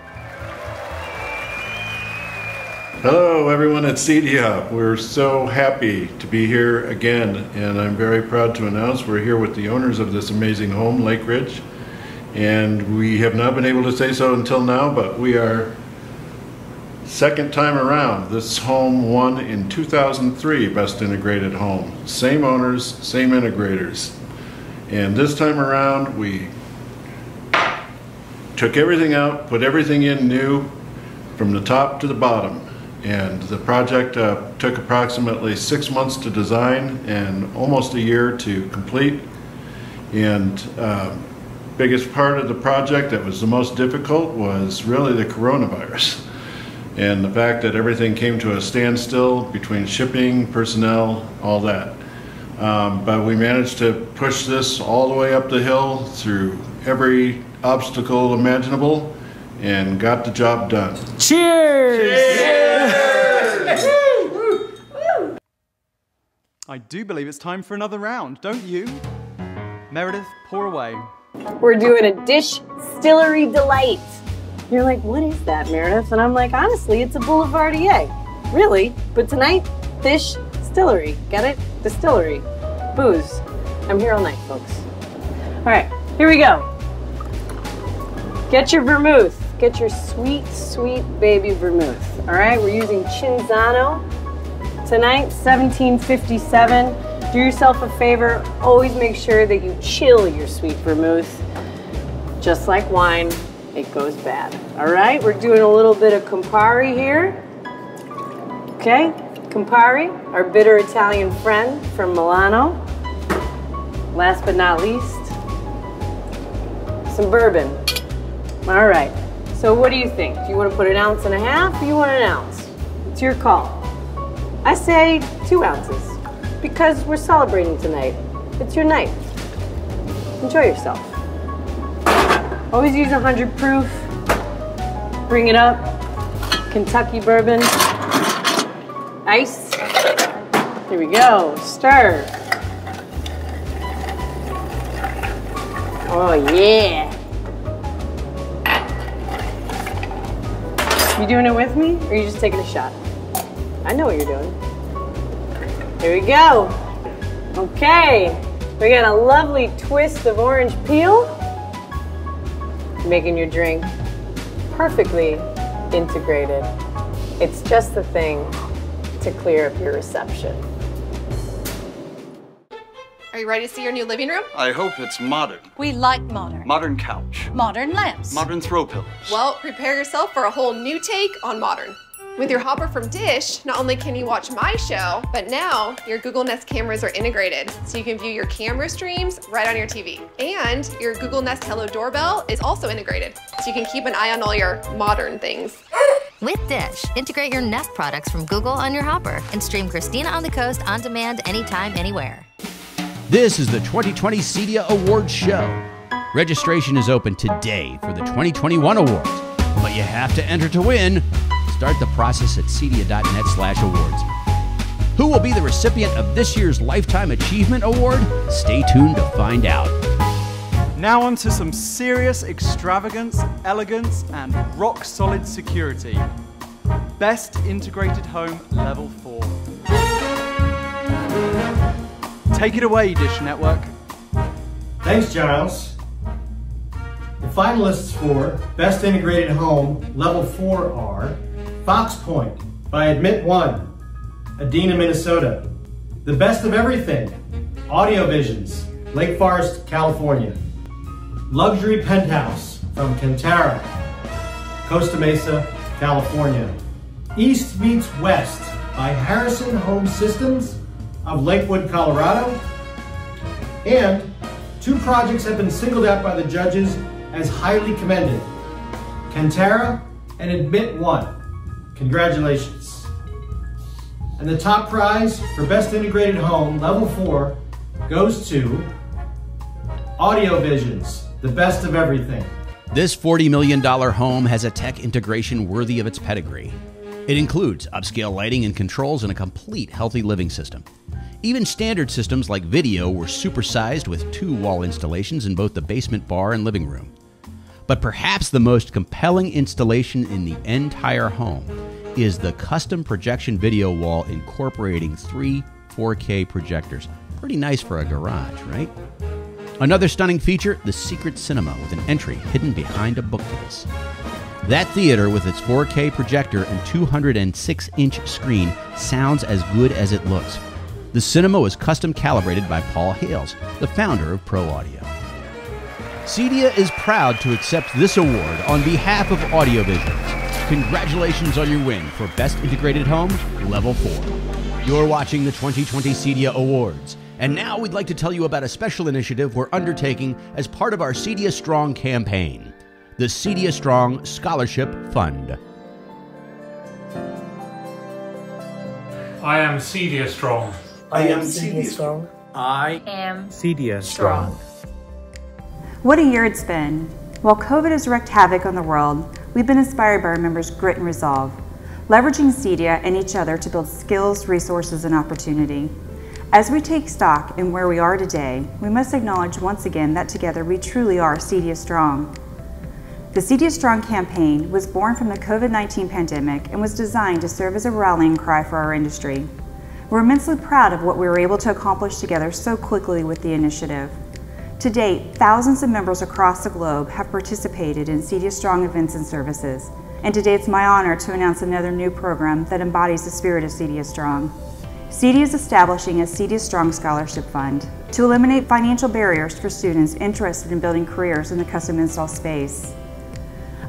Hello everyone at CEDIA. We're so happy to be here again, and I'm very proud to announce we're here with the owners of this amazing home, Lake Ridge. And we have not been able to say so until now, but we are second time around. This home won in 2003 Best Integrated Home. Same owners, same integrators. And this time around we took everything out, put everything in new from the top to the bottom. And the project took approximately 6 months to design and almost a year to complete. And biggest part of the project that was the most difficult was really the coronavirus. And the fact that everything came to a standstill between shipping, personnel, all that. But we managed to push this all the way up the hill through every obstacle imaginable and got the job done. Cheers! Cheers! I do believe it's time for another round, don't you? Meredith, pour away. We're doing a Distillery Delight. You're like, what is that, Meredith? And I'm like, honestly, it's a Boulevardier. Really? But tonight, Distillery. Get it? Distillery. Booze. I'm here all night, folks. All right, here we go. Get your vermouth. Get your sweet, sweet baby vermouth. All right, we're using Cinzano. Tonight, 1757. Do yourself a favor. Always make sure that you chill your sweet vermouth. Just like wine, it goes bad. All right, we're doing a little bit of Campari here. Okay, Campari, our bitter Italian friend from Milano. Last but not least, some bourbon. All right, so what do you think? Do you want to put 1.5 ounces or you want 1 ounce? It's your call. I say 2 ounces. Because we're celebrating tonight. It's your night. Enjoy yourself. Always use 100 proof. Bring it up. Kentucky bourbon. Ice. Here we go. Stir. Oh yeah. You doing it with me, or are you just taking a shot? I know what you're doing. Here we go. Okay. We got a lovely twist of orange peel. Making your drink perfectly integrated. It's just the thing to clear up your reception. Are you ready to see your new living room? I hope it's modern. We like modern. Modern couch. Modern lamps. Modern throw pillows. Well, prepare yourself for a whole new take on modern. With your Hopper from Dish, not only can you watch my show, but now your Google Nest cameras are integrated, so you can view your camera streams right on your TV. And your Google Nest Hello Doorbell is also integrated, so you can keep an eye on all your modern things. With Dish, integrate your Nest products from Google on your Hopper and stream Christina on the Coast on demand anytime, anywhere. This is the 2020 CEDIA Awards show. Registration is open today for the 2021 awards, but you have to enter to win. Start the process at cedia.net/awards. Who will be the recipient of this year's Lifetime Achievement Award? Stay tuned to find out. Now on to some serious extravagance, elegance, and rock-solid security. Best Integrated Home Level 4. Take it away, Dish Network. Thanks, Giles. The finalists for Best Integrated Home Level 4 are Fox Point by Admit One, Adena, Minnesota. The Best of Everything, Audio Visions, Lake Forest, California. Luxury Penthouse from Kantara, Costa Mesa, California. East Meets West by Harrison Home Systems of Lakewood, Colorado. And 2 projects have been singled out by the judges as highly commended, Kantara and Admit One. Congratulations. And the top prize for Best Integrated Home Level 4 goes to Audio Visions, the Best of Everything. This $40 million home has a tech integration worthy of its pedigree. It includes upscale lighting and controls and a complete healthy living system. Even standard systems like video were supersized with 2 wall installations in both the basement bar and living room. But perhaps the most compelling installation in the entire home is the custom projection video wall incorporating 3 4K projectors. Pretty nice for a garage, right? Another stunning feature, the secret cinema with an entry hidden behind a bookcase. That theater with its 4K projector and 206-inch screen sounds as good as it looks. The cinema was custom calibrated by Paul Hales, the founder of Pro Audio. CEDIA is proud to accept this award on behalf of Audio Visions. Congratulations on your win for Best Integrated Home Level 4. You're watching the 2020 CEDIA Awards. And now we'd like to tell you about a special initiative we're undertaking as part of our CEDIA Strong campaign, the CEDIA Strong Scholarship Fund. I am CEDIA Strong. I am CEDIA Strong. I am CEDIA Strong. What a year it's been. While COVID has wreaked havoc on the world, we've been inspired by our members' grit and resolve, leveraging CEDIA and each other to build skills, resources, and opportunity. As we take stock in where we are today, we must acknowledge once again that together we truly are CEDIA Strong. The CEDIA Strong campaign was born from the COVID-19 pandemic and was designed to serve as a rallying cry for our industry. We're immensely proud of what we were able to accomplish together so quickly with the initiative. To date, thousands of members across the globe have participated in CEDIA Strong events and services, and today it's my honor to announce another new program that embodies the spirit of CEDIA Strong. CEDIA is establishing a CEDIA Strong Scholarship Fund to eliminate financial barriers for students interested in building careers in the custom install space.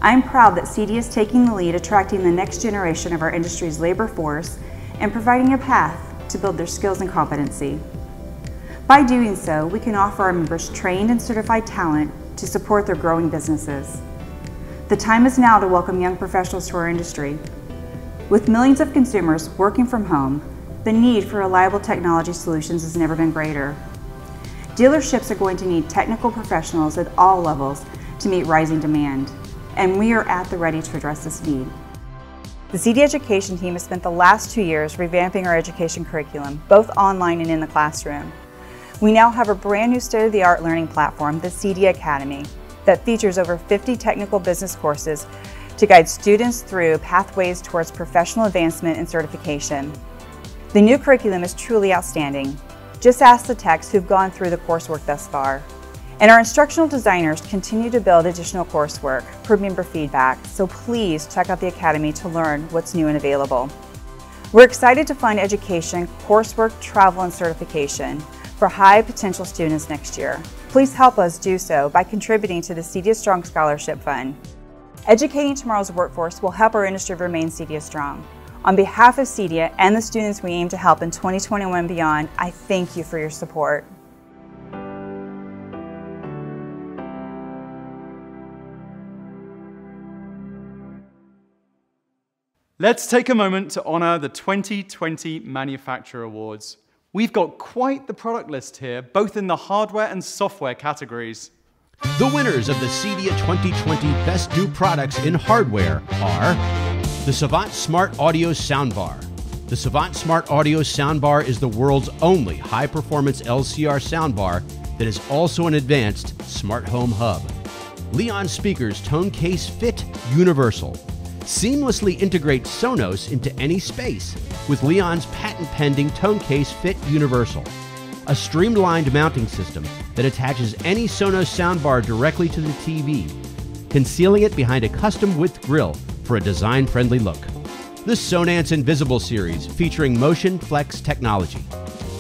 I am proud that CEDIA is taking the lead attracting the next generation of our industry's labor force and providing a path to build their skills and competency. By doing so, we can offer our members trained and certified talent to support their growing businesses. The time is now to welcome young professionals to our industry. With millions of consumers working from home, the need for reliable technology solutions has never been greater. Dealerships are going to need technical professionals at all levels to meet rising demand, and we are at the ready to address this need. The CEDIA Education team has spent the last 2 years revamping our education curriculum, both online and in the classroom. We now have a brand new state-of-the-art learning platform, the CEDIA Academy, that features over 50 technical business courses to guide students through pathways towards professional advancement and certification. The new curriculum is truly outstanding. Just ask the techs who've gone through the coursework thus far. And our instructional designers continue to build additional coursework per member feedback, so please check out the Academy to learn what's new and available. We're excited to fund education, coursework, travel, and certification for high potential students next year. Please help us do so by contributing to the CEDIA Strong Scholarship Fund. Educating tomorrow's workforce will help our industry remain CEDIA strong. On behalf of CEDIA and the students we aim to help in 2021 and beyond, I thank you for your support. Let's take a moment to honor the 2020 Manufacturer Awards. We've got quite the product list here, both in the hardware and software categories. The winners of the CEDIA 2020 Best New Products in Hardware are the Savant Smart Audio Soundbar. The Savant Smart Audio Soundbar is the world's only high-performance LCR soundbar that is also an advanced smart home hub. Leon Speakers Tone Case Fit Universal. Seamlessly integrate Sonos into any space with Leon's patent-pending Tone Case Fit Universal. A streamlined mounting system that attaches any Sonos soundbar directly to the TV, concealing it behind a custom width grille for a design-friendly look. The Sonance Invisible series featuring Motion Flex technology.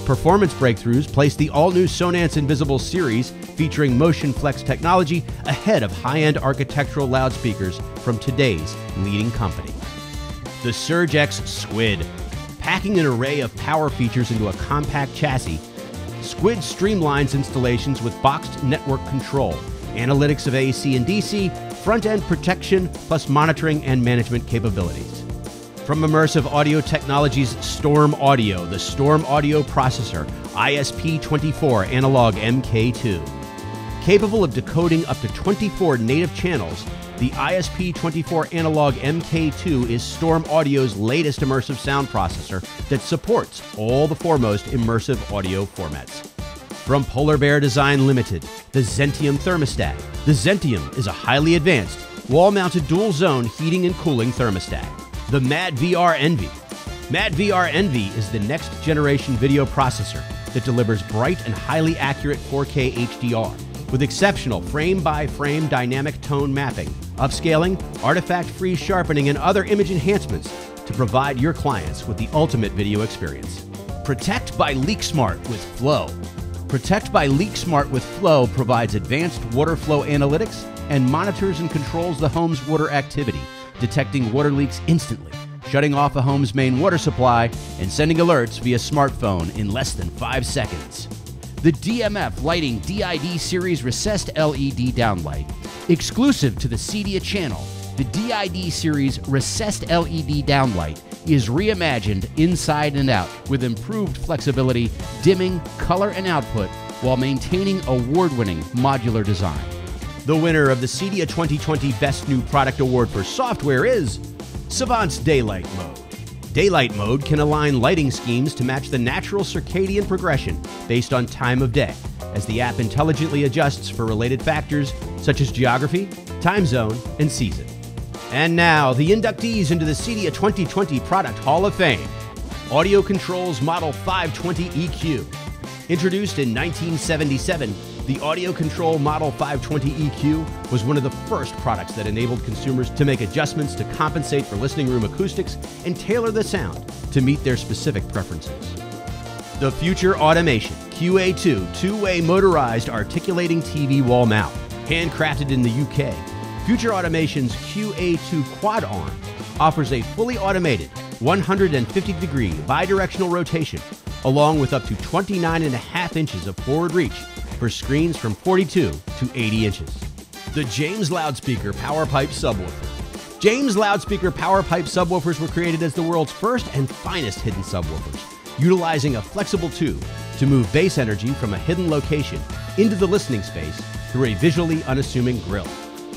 Performance breakthroughs place the all-new Sonance Invisible series featuring Motion Flex technology ahead of high-end architectural loudspeakers from today's leading company. The Surge X Squid. Packing an array of power features into a compact chassis, Squid streamlines installations with boxed network control, analytics of AC and DC, front-end protection, plus monitoring and management capabilities. From Immersive Audio Technologies Storm Audio, the Storm Audio Processor, ISP24 Analog MK2. Capable of decoding up to 24 native channels, the ISP24 Analog MK2 is Storm Audio's latest immersive sound processor that supports all the foremost immersive audio formats. From Polar Bear Design Limited, the Zentium thermostat. The Zentium is a highly advanced, wall-mounted dual-zone heating and cooling thermostat. The Mad VR Envy. Mad VR Envy is the next-generation video processor that delivers bright and highly accurate 4K HDR with exceptional frame-by-frame dynamic tone mapping, upscaling, artifact-free sharpening, and other image enhancements to provide your clients with the ultimate video experience. Protect by LeakSmart with Flow. Protect by LeakSmart with Flow provides advanced water flow analytics and monitors and controls the home's water activity, detecting water leaks instantly, shutting off a home's main water supply, and sending alerts via smartphone in less than 5 seconds. The DMF Lighting DID Series Recessed LED Downlight. Exclusive to the CEDIA channel, the DID Series Recessed LED Downlight is reimagined inside and out with improved flexibility, dimming, color, and output while maintaining award-winning modular design. The winner of the CEDIA 2020 Best New Product Award for Software is Savant's Daylight Mode. Daylight Mode can align lighting schemes to match the natural circadian progression based on time of day, as the app intelligently adjusts for related factors such as geography, time zone, and season. And now, the inductees into the CEDIA 2020 Product Hall of Fame. Audio Controls Model 520 EQ. Introduced in 1977, the Audio Control Model 520 EQ was one of the first products that enabled consumers to make adjustments to compensate for listening room acoustics and tailor the sound to meet their specific preferences. The Future Automation QA2 two-way motorized articulating TV wall mount. Handcrafted in the UK, Future Automation's QA2 Quad Arm offers a fully automated 150-degree bidirectional rotation along with up to 29.5 inches of forward reach for screens from 42 to 80 inches. The James Loudspeaker Power Pipe Subwoofer. James Loudspeaker Power Pipe Subwoofers were created as the world's first and finest hidden subwoofers, utilizing a flexible tube to move bass energy from a hidden location into the listening space through a visually unassuming grill.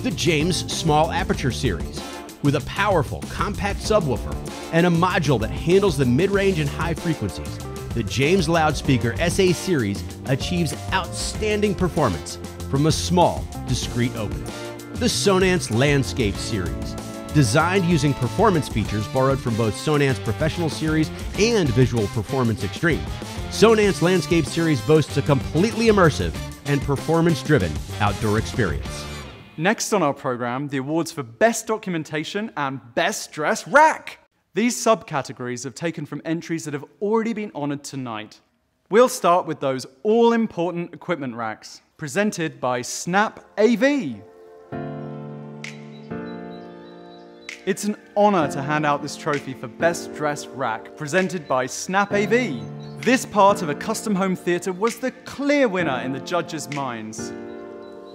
The James Small Aperture Series, with a powerful, compact subwoofer and a module that handles the mid-range and high frequencies. The James Loudspeaker SA Series achieves outstanding performance from a small, discreet opening. The Sonance Landscape Series, designed using performance features borrowed from both Sonance Professional Series and Visual Performance Extreme. Sonance Landscape Series boasts a completely immersive and performance-driven outdoor experience. Next on our program, the awards for Best Documentation and Best Dress Rack. These subcategories have taken from entries that have already been honored tonight. We'll start with those all-important equipment racks, presented by Snap AV. It's an honor to hand out this trophy for Best Dress Rack, presented by Snap AV. This part of a custom home theater was the clear winner in the judges' minds.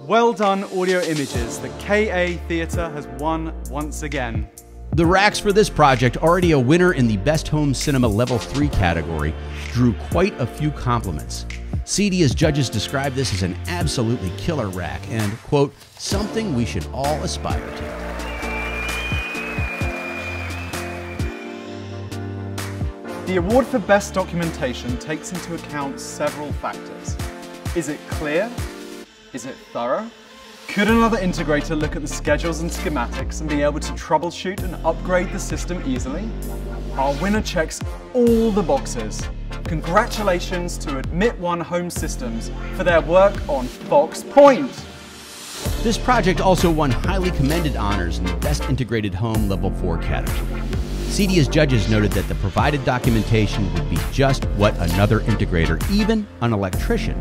Well done, Audio Images. The KA Theatre has won once again. The racks for this project, already a winner in the Best Home Cinema Level 3 category, drew quite a few compliments. CEDIA's judges described this as an absolutely killer rack and, quote, something we should all aspire to. The award for Best Documentation takes into account several factors. Is it clear? Is it thorough? Could another integrator look at the schedules and schematics and be able to troubleshoot and upgrade the system easily? Our winner checks all the boxes. Congratulations to Admit One Home Systems for their work on Fox Point. This project also won highly commended honors in the Best Integrated Home Level 4 category. CEDIA's judges noted that the provided documentation would be just what another integrator, even an electrician,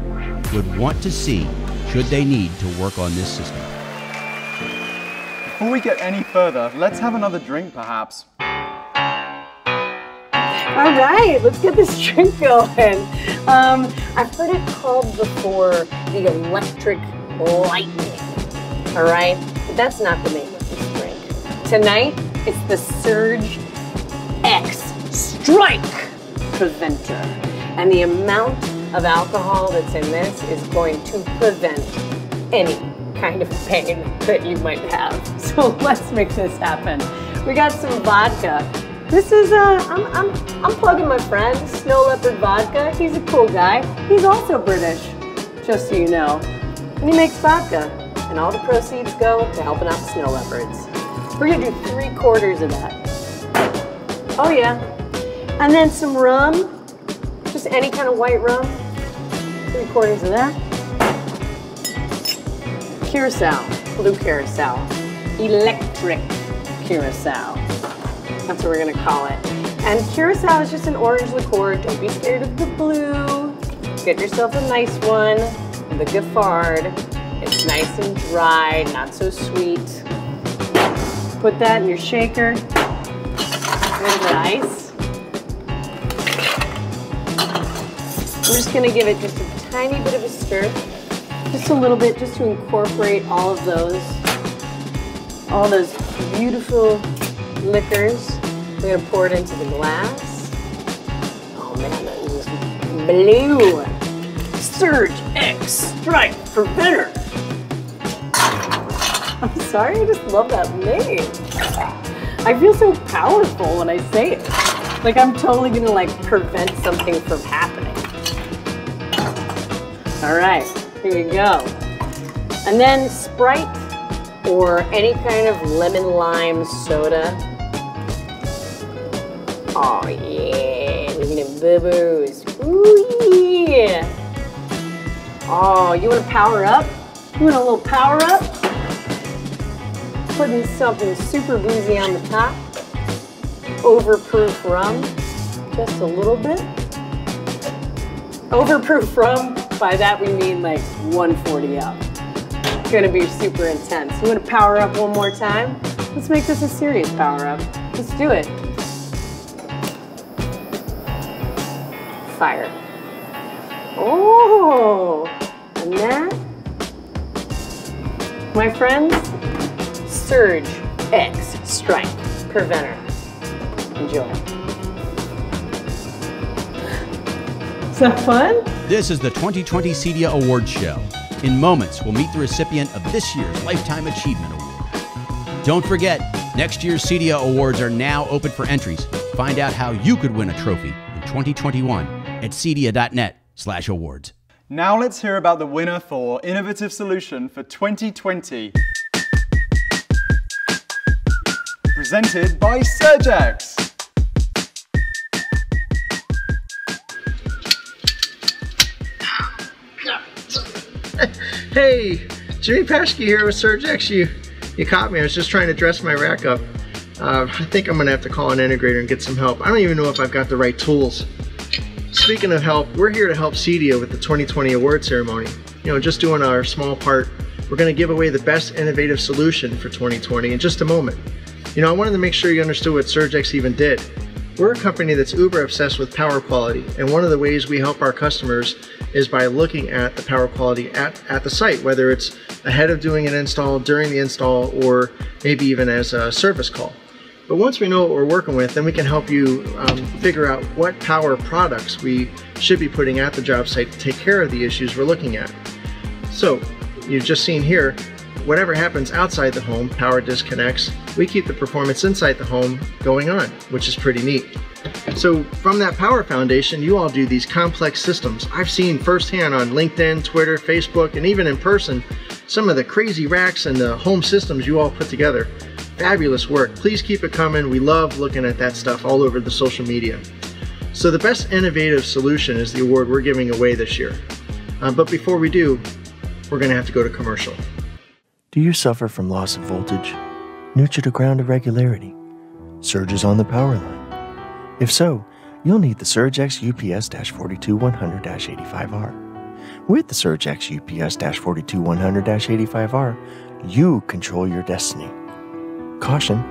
would want to see should they need to work on this system. Before we get any further, let's have another drink perhaps. All right, let's get this drink going. I've heard it called before the electric lightning, all right? But that's not the name of this drink. Tonight, it's the Surge X Strike Preventer. And the amount of alcohol that's in this is going to prevent any kind of pain that you might have. So let's make this happen. We got some vodka. This is, I'm plugging my friend, Snow Leopard Vodka. He's a cool guy. He's also British, just so you know. And he makes vodka. And all the proceeds go to helping out the snow leopards. We're gonna do 3/4 of that. Oh yeah. And then some rum, just any kind of white rum. 3/4 of that. Curacao, blue curacao. Electric curacao. That's what we're gonna call it. And curacao is just an orange liqueur. Don't be scared of the blue. Get yourself a nice one, the Giffard. It's nice and dry, not so sweet. Put that in your shaker. A little bit of ice. I'm just gonna give it just a tiny bit of a stir. Just a little bit, just to incorporate all of those beautiful liquors. We're gonna pour it into the glass. Oh man, that is blue. Surge X Strike Preventer. I'm sorry, I just love that name. I feel so powerful when I say it. Like I'm totally gonna like prevent something from happening. All right, here we go. And then Sprite or any kind of lemon lime soda. Oh yeah, look at them boo-boos. Ooh yeah. Oh, you wanna power up? You want a little power up? Putting something super boozy on the top. Overproof rum, just a little bit. Overproof rum, by that we mean like 140 up. It's gonna be super intense. You wanna power up one more time? Let's make this a serious power up. Let's do it. Fire. Oh, and that, my friends, Surge X Strike Preventer. Enjoy. Is that fun? This is the 2020 CEDIA Awards show. In moments, we'll meet the recipient of this year's Lifetime Achievement Award. Don't forget, next year's CEDIA Awards are now open for entries. Find out how you could win a trophy in 2021 at cedia.net/awards. Now let's hear about the winner for Innovative Solution for 2020. Presented by Surgex. Hey, Jimmy Paschke here with Surgex. You caught me. I was just trying to dress my rack up. I think I'm going to have to call an integrator and get some help. I don't even know if I've got the right tools. Speaking of help, we're here to help CEDIA with the 2020 award ceremony. You know, just doing our small part. We're going to give away the best innovative solution for 2020 in just a moment. You know, I wanted to make sure you understood what Surgex even did. We're a company that's uber obsessed with power quality, and one of the ways we help our customers is by looking at the power quality at the site, whether it's ahead of doing an install, during the install, or maybe even as a service call. But once we know what we're working with, then we can help you figure out what power products we should be putting at the job site to take care of the issues we're looking at. So, you've just seen here, whatever happens outside the home, power disconnects, we keep the performance inside the home going on, which is pretty neat. So from that power foundation, you all do these complex systems. I've seen firsthand on LinkedIn, Twitter, Facebook, and even in person, some of the crazy racks and the home systems you all put together. Fabulous work. Please keep it coming. We love looking at that stuff all over the social media. So the best innovative solution is the award we're giving away this year. But before we do, we're going to have to go to commercial. Do you suffer from loss of voltage, neutral to ground irregularity, surges on the power line? If so, you'll need the Surgex UPS-42100-85R. With the Surgex UPS-42100-85R, you control your destiny. Caution,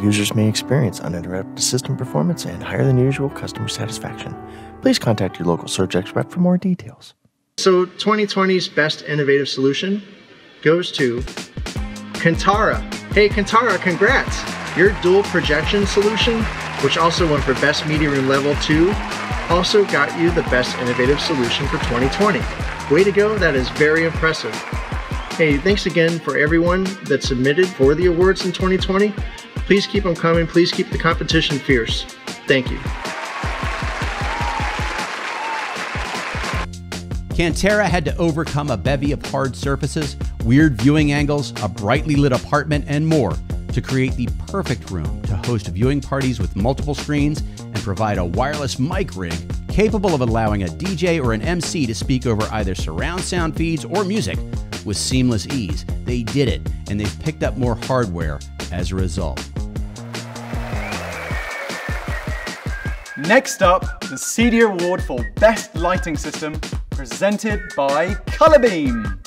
users may experience uninterrupted system performance and higher than usual customer satisfaction. Please contact your local Surgex rep for more details. So 2020's best innovative solution goes to Kantara. Hey Kantara, congrats! Your dual projection solution, which also won for Best Media Room Level 2, also got you the Best Innovative Solution for 2020. Way to go, that is very impressive. Hey, thanks again for everyone that submitted for the awards in 2020. Please keep them coming, please keep the competition fierce. Thank you. Kantara had to overcome a bevy of hard surfaces, weird viewing angles, a brightly lit apartment, and more to create the perfect room to host viewing parties with multiple screens and provide a wireless mic rig capable of allowing a DJ or an MC to speak over either surround sound feeds or music with seamless ease. They did it, and they've picked up more hardware as a result. Next up, the CEDIA Award for Best Lighting System, presented by Colorbeam.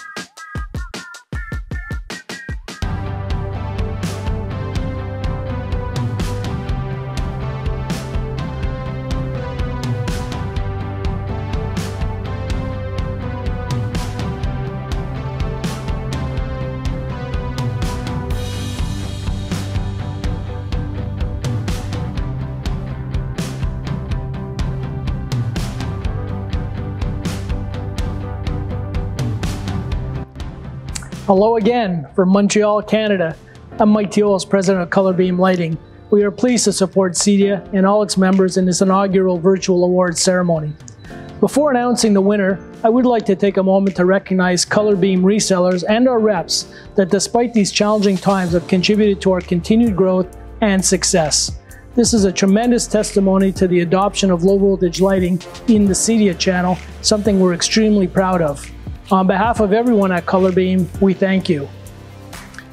Hello again from Montreal, Canada. I'm Mike Teols, President of Colorbeam Lighting. We are pleased to support CEDIA and all its members in this inaugural virtual awards ceremony. Before announcing the winner, I would like to take a moment to recognize Colorbeam resellers and our reps that despite these challenging times have contributed to our continued growth and success. This is a tremendous testimony to the adoption of low voltage lighting in the CEDIA channel, something we're extremely proud of. On behalf of everyone at Colorbeam, we thank you.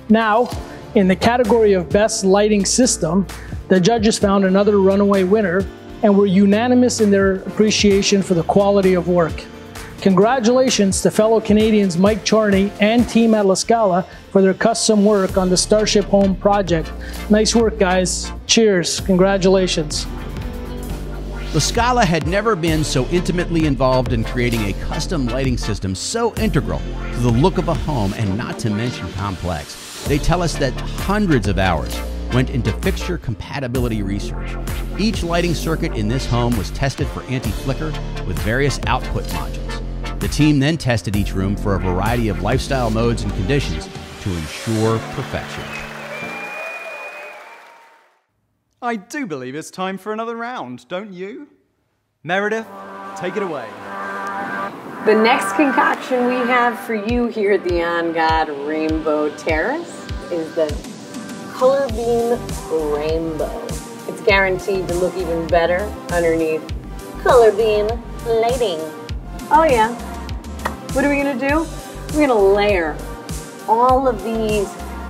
Now, in the category of Best Lighting System, the judges found another runaway winner and were unanimous in their appreciation for the quality of work. Congratulations to fellow Canadians Mike Charney and team at La Scala for their custom work on the Starship Home project. Nice work, guys. Cheers. Congratulations. La Scala had never been so intimately involved in creating a custom lighting system so integral to the look of a home and not to mention complex. They tell us that hundreds of hours went into fixture compatibility research. Each lighting circuit in this home was tested for anti-flicker with various output modules. The team then tested each room for a variety of lifestyle modes and conditions to ensure perfection. I do believe it's time for another round, don't you? Meredith, take it away. The next concoction we have for you here at the On God Rainbow Terrace is the Color Beam Rainbow. It's guaranteed to look even better underneath Color Beam lighting. Oh yeah. What are we gonna do? We're gonna layer all of these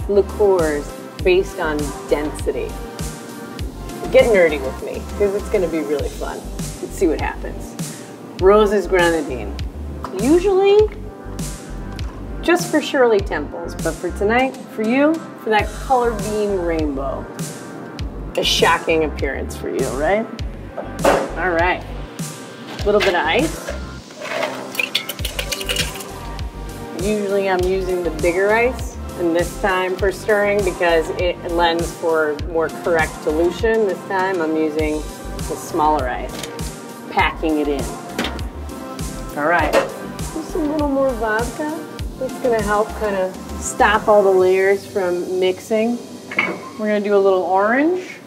liqueurs based on density. Get nerdy with me, because it's gonna be really fun. Let's see what happens. Rose's Grenadine. Usually just for Shirley Temples, but for tonight, for you, for that Color Beam Rainbow. A shocking appearance for you, right? All right. A little bit of ice. Usually I'm using the bigger ice, and this time for stirring, because it lends for more correct dilution, this time I'm using the smaller ice, packing it in. All right, just a little more vodka. That's gonna help kind of stop all the layers from mixing. We're gonna do a little orange.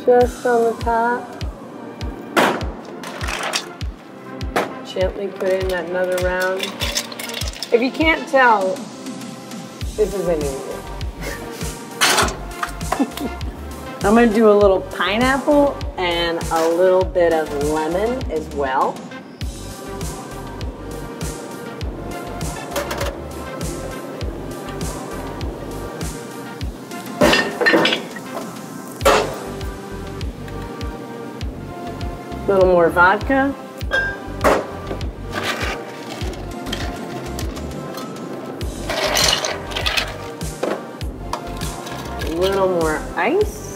Just on the top. Gently put in another round. If you can't tell, this isn't easy. I'm gonna do a little pineapple and a little bit of lemon as well. A little more vodka. A little more ice.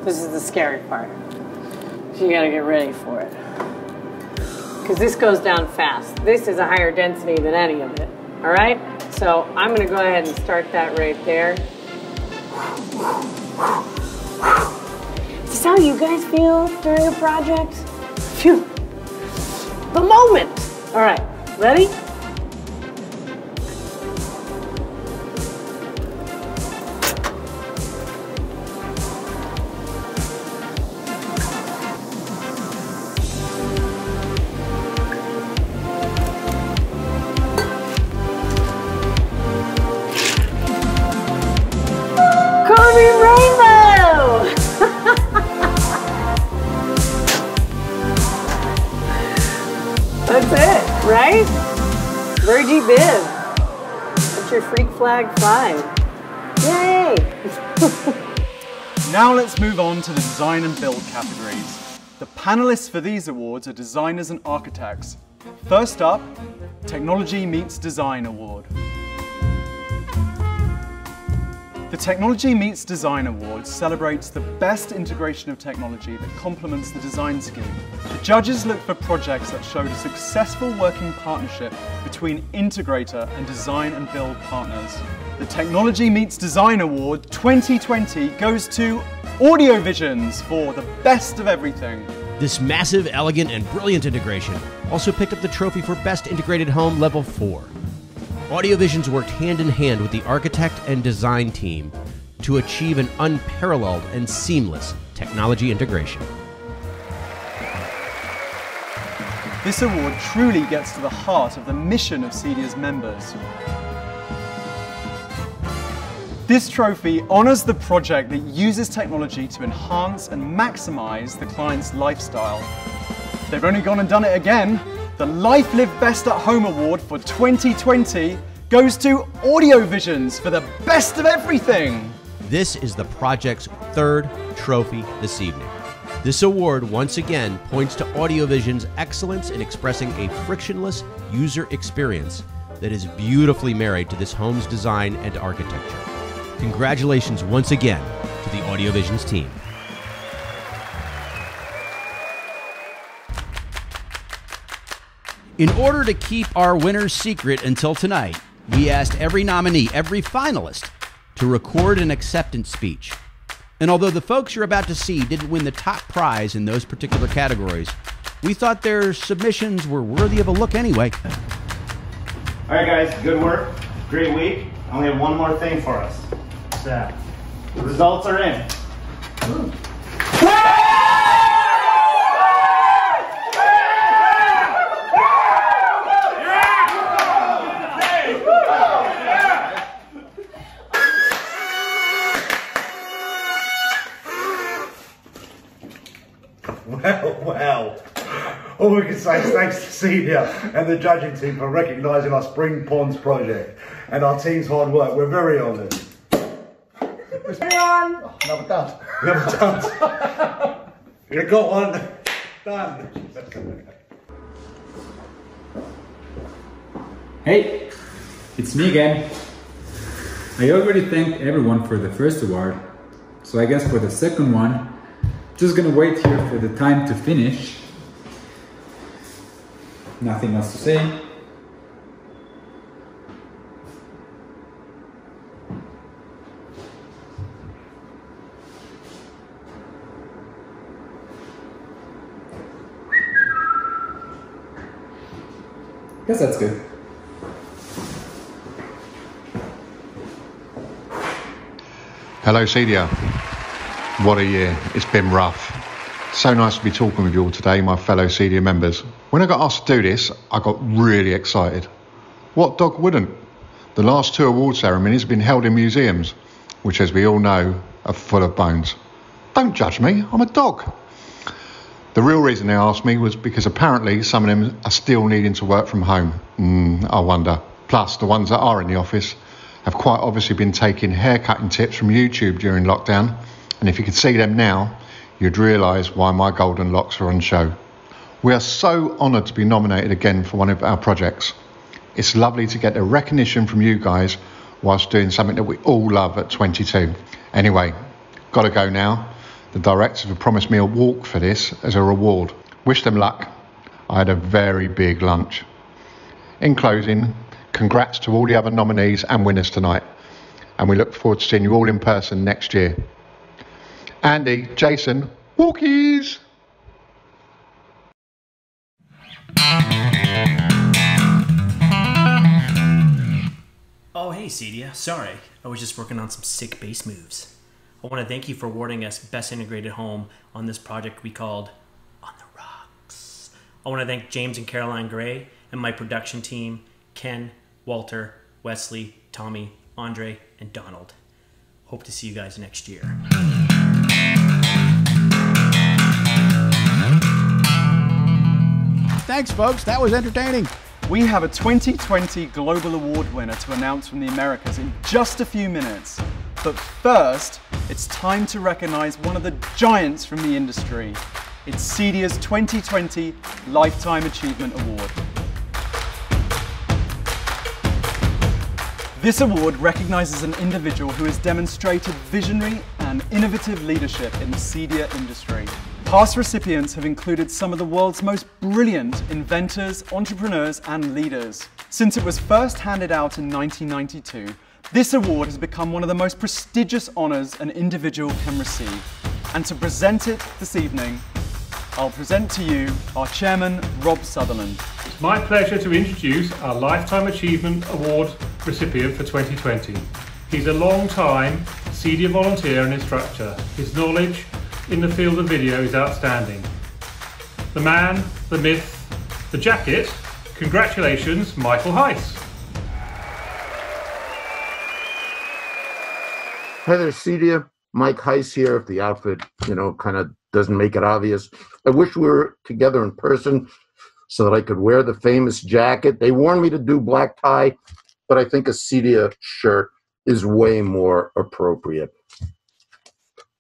This is the scary part. So you gotta get ready for it. Because this goes down fast. This is a higher density than any of it. All right? So I'm gonna go ahead and start that right there. Is this how you guys feel during a project? Phew. The moment. All right, ready? That's it, right? Virgie Biv. That's your freak flag 5. Yay! Now let's move on to the design and build categories. The panelists for these awards are designers and architects. First up, Technology Meets Design Award. The Technology Meets Design Award celebrates the best integration of technology that complements the design scheme. The judges look for projects that showed a successful working partnership between integrator and design and build partners. The Technology Meets Design Award 2020 goes to Audiovisions for the best of everything. This massive, elegant, and brilliant integration also picked up the trophy for Best Integrated Home Level 4. Audiovisions worked hand in hand with the architect and design team to achieve an unparalleled and seamless technology integration. This award truly gets to the heart of the mission of CEDIA's members. This trophy honors the project that uses technology to enhance and maximize the client's lifestyle. They've only gone and done it again. The Life Lived Best at Home Award for 2020 goes to Audiovisions for the best of everything. This is the project's third trophy this evening. This award once again points to Audiovision's excellence in expressing a frictionless user experience that is beautifully married to this home's design and architecture. Congratulations once again to the Audiovisions team. In order to keep our winner's secret until tonight, we asked every nominee, every finalist, to record an acceptance speech. And although the folks you're about to see didn't win the top prize in those particular categories, we thought their submissions were worthy of a look anyway. All right, guys, good work. Great week. I only have one more thing for us. So, the results are in. Well. All we can say is thanks to CEDIA and the judging team for recognising our Spring Ponds project and our team's hard work. We're very honoured. Another dance. Another dance. You got one. Done. Hey, it's me again. I already thanked everyone for the first award, so I guess for the second one, just gonna wait here for the time to finish. Nothing else to say. Guess that's good. Hello CEDIA. What a year. It's been rough. So nice to be talking with you all today, my fellow CEDIA members. When I got asked to do this, I got really excited. What dog wouldn't? The last two award ceremonies have been held in museums, which as we all know, are full of bones. Don't judge me, I'm a dog. The real reason they asked me was because apparently some of them are still needing to work from home. I wonder. Plus, the ones that are in the office have quite obviously been taking haircutting tips from YouTube during lockdown. And if you could see them now, you'd realise why my golden locks are on show. We are so honoured to be nominated again for one of our projects. It's lovely to get the recognition from you guys whilst doing something that we all love at 22. Anyway, gotta go now. The directors have promised me a walk for this as a reward. Wish them luck. I had a very big lunch. In closing, congrats to all the other nominees and winners tonight. And we look forward to seeing you all in person next year. Andy, Jason, walkies! Oh, hey, CEDIA. Sorry, I was just working on some sick bass moves. I want to thank you for awarding us Best Integrated Home on this project we called On the Rocks. I want to thank James and Caroline Gray and my production team, Ken, Walter, Wesley, Tommy, Andre, and Donald. Hope to see you guys next year. Thanks, folks. That was entertaining. We have a 2020 Global Award winner to announce from the Americas in just a few minutes. But first, it's time to recognize one of the giants from the industry. It's CEDIA's 2020 Lifetime Achievement Award. This award recognizes an individual who has demonstrated visionary and innovative leadership in the CEDIA industry. Past recipients have included some of the world's most brilliant inventors, entrepreneurs, and leaders. Since it was first handed out in 1992, this award has become one of the most prestigious honors an individual can receive. And to present it this evening, I'll present to you our chairman, Rob Sutherland. It's my pleasure to introduce our Lifetime Achievement Award recipient for 2020. He's a long-time CEDIA volunteer and instructor. His knowledge in the field of video is outstanding. The man, the myth, the jacket. Congratulations, Michael Heiss. Hi there, CEDIA. Mike Heiss here. If the outfit, kind of doesn't make it obvious. I wish we were together in person so that I could wear the famous jacket. They warned me to do black tie, but I think a CEDIA shirt is way more appropriate.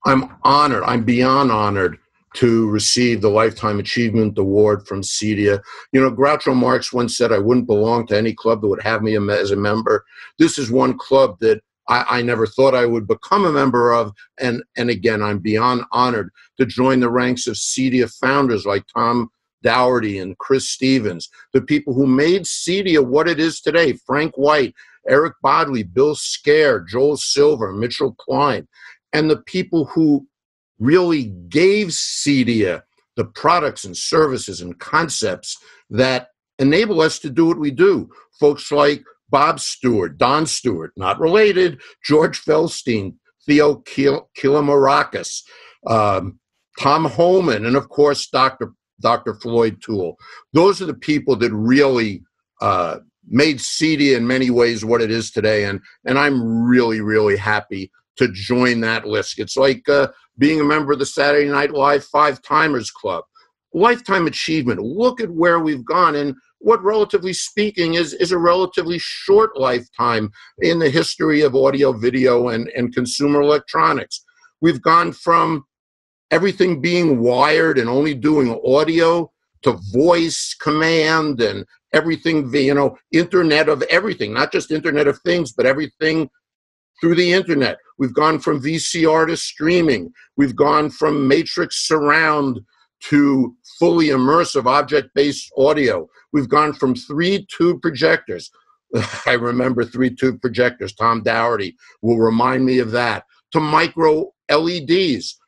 I'm honored. I'm beyond honored to receive the Lifetime Achievement Award from CEDIA. Groucho Marx once said I wouldn't belong to any club that would have me as a member. This is one club that I never thought I would become a member of, and again, I'm beyond honored to join the ranks of CEDIA founders like Tom Dougherty and Chris Stevens, the people who made CEDIA what it is today, Frank White, Eric Bodley, Bill Scare, Joel Silver, Mitchell Klein, and the people who really gave CEDIA the products and services and concepts that enable us to do what we do. Folks like Bob Stewart, Don Stewart, not related, George Feldstein, Theo Kilamarakis, Tom Holman, and of course, Dr. Floyd Toole. Those are the people that really made CEDIA in many ways what it is today, and I'm really, really happy to join that list. It's like being a member of the Saturday Night Live Five Timers Club. Lifetime achievement. Look at where we've gone, and what, relatively speaking, is a relatively short lifetime in the history of audio, video, and consumer electronics. We've gone from everything being wired and only doing audio to voice command and everything, Internet of everything, not just Internet of Things, but everything through the Internet. We've gone from VCR to streaming. We've gone from matrix surround to fully immersive object-based audio. We've gone from 3 tube projectors. I remember 3 tube projectors. Tom Dougherty will remind me of that. To micro LEDs.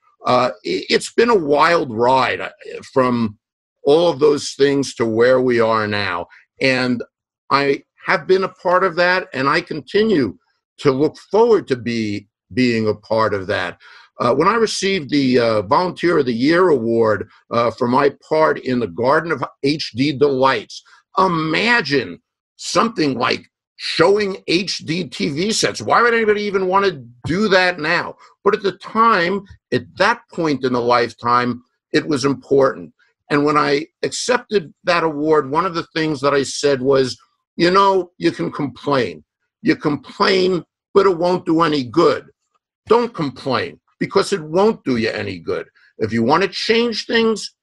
It's been a wild ride from all of those things to where we are now. And I have been a part of that, and I continue to look forward to being a part of that. When I received the Volunteer of the Year award for my part in the Garden of HD Delights, imagine something like showing HD TV sets. Why would anybody even want to do that now? But at the time, at that point in the lifetime, it was important. And when I accepted that award, one of the things that I said was, you can complain. You complain, but it won't do any good. Don't complain, because it won't do you any good. If you want to change things,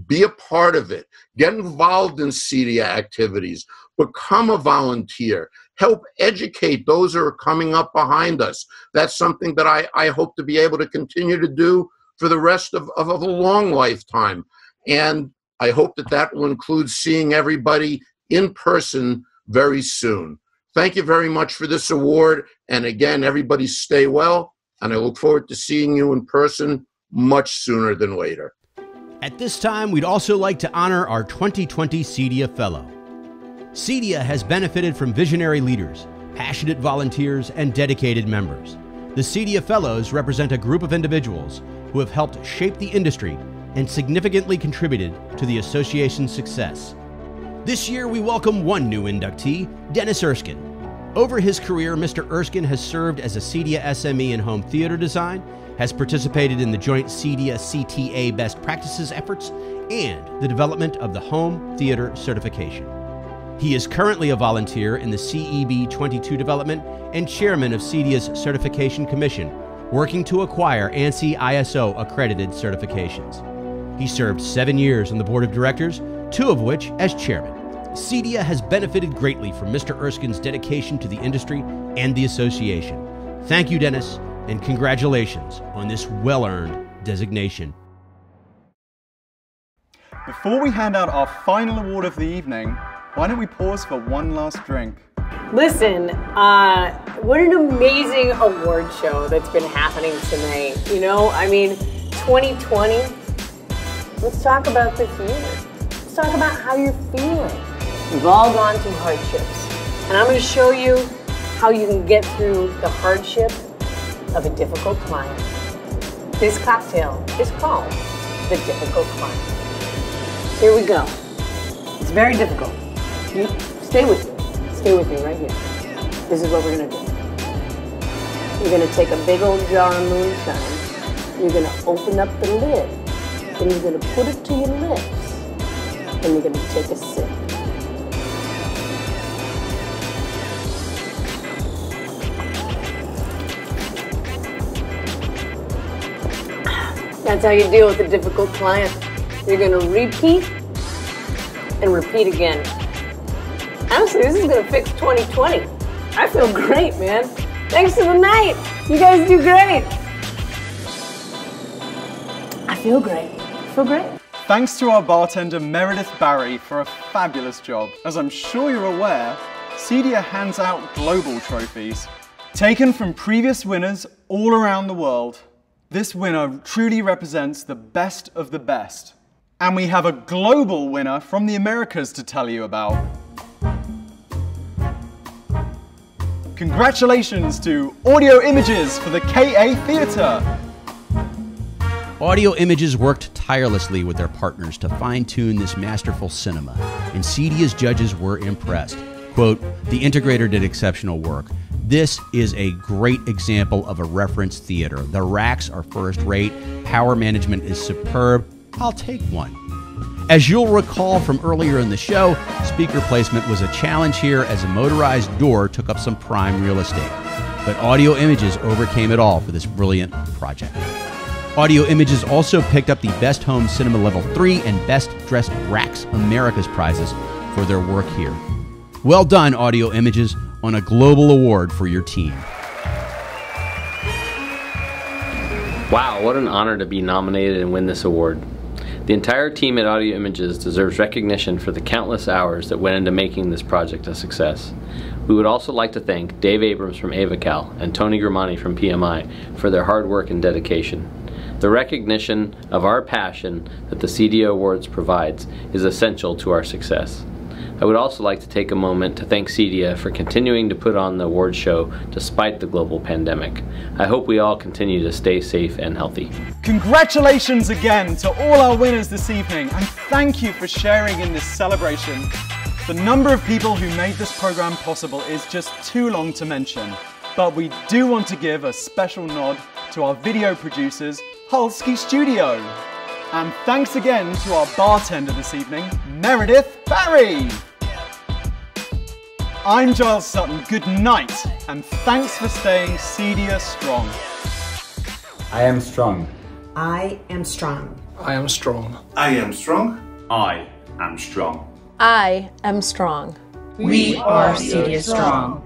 be a part of it. Get involved in CEDIA activities. Become a volunteer. Help educate those who are coming up behind us. That's something that I hope to be able to continue to do for the rest of a long lifetime. And I hope that will include seeing everybody in person very soon. Thank you very much for this award. And again, everybody stay well. And I look forward to seeing you in person much sooner than later. At this time, we'd also like to honor our 2020 CEDIA Fellow. CEDIA has benefited from visionary leaders, passionate volunteers, and dedicated members. The CEDIA Fellows represent a group of individuals who have helped shape the industry and significantly contributed to the association's success. This year, we welcome one new inductee, Dennis Erskine. Over his career, Mr. Erskine has served as a CEDIA SME in home theater design, has participated in the joint CEDIA CTA best practices efforts, and the development of the home theater certification. He is currently a volunteer in the CEB 22 development and chairman of CEDIA's Certification Commission, working to acquire ANSI ISO accredited certifications. He served 7 years on the board of directors, 2 of which as chairman. CEDIA has benefited greatly from Mr. Erskine's dedication to the industry and the association. Thank you, Dennis, and congratulations on this well-earned designation. Before we hand out our final award of the evening, why don't we pause for one last drink? Listen, what an amazing award show that's been happening tonight. 2020, let's talk about this year. Let's talk about how you're feeling. We've all gone through hardships, and I'm going to show you how you can get through the hardship of a difficult client. This cocktail is called the difficult client. Here we go. It's very difficult. You stay with me. Stay with me right here. This is what we're going to do. You're going to take a big old jar of moonshine. You're going to open up the lid. Then you're going to put it to your lips. And you're going to take a sip. That's how you deal with a difficult client. You're going to repeat and repeat again. Honestly, this is going to fix 2020. I feel great, man. Thanks to the night. You guys do great. I feel great. I feel great. Thanks to our bartender Meredith Barry for a fabulous job. As I'm sure you're aware, CEDIA hands out global trophies, taken from previous winners all around the world. This winner truly represents the best of the best. And we have a global winner from the Americas to tell you about. Congratulations to Audio Images for the KA Theatre. Audio Images worked tirelessly with their partners to fine-tune this masterful cinema, and CEDIA's judges were impressed. Quote, "The integrator did exceptional work. This is a great example of a reference theater. The racks are first-rate, power management is superb. I'll take one." As you'll recall from earlier in the show, speaker placement was a challenge here as a motorized door took up some prime real estate. But Audio Images overcame it all for this brilliant project. Audio Images also picked up the Best Home Cinema Level 3 and Best Dressed Racks Americas prizes for their work here. Well done, Audio Images, on a global award for your team. Wow, what an honor to be nominated and win this award. The entire team at Audio Images deserves recognition for the countless hours that went into making this project a success. We would also like to thank Dave Abrams from AvaCal and Tony Grimani from PMI for their hard work and dedication. The recognition of our passion that the CEDIA Awards provides is essential to our success. I would also like to take a moment to thank CEDIA for continuing to put on the award show despite the global pandemic. I hope we all continue to stay safe and healthy. Congratulations again to all our winners this evening, and thank you for sharing in this celebration. The number of people who made this program possible is just too long to mention, but we do want to give a special nod to our video producers, Halski Studio. And thanks again to our bartender this evening, Meredith Barry. I'm Giles Sutton, good night, and thanks for staying CEDIA strong. I am strong. I am strong. I am strong. I am strong. I am strong. I am strong. We are CEDIA strong.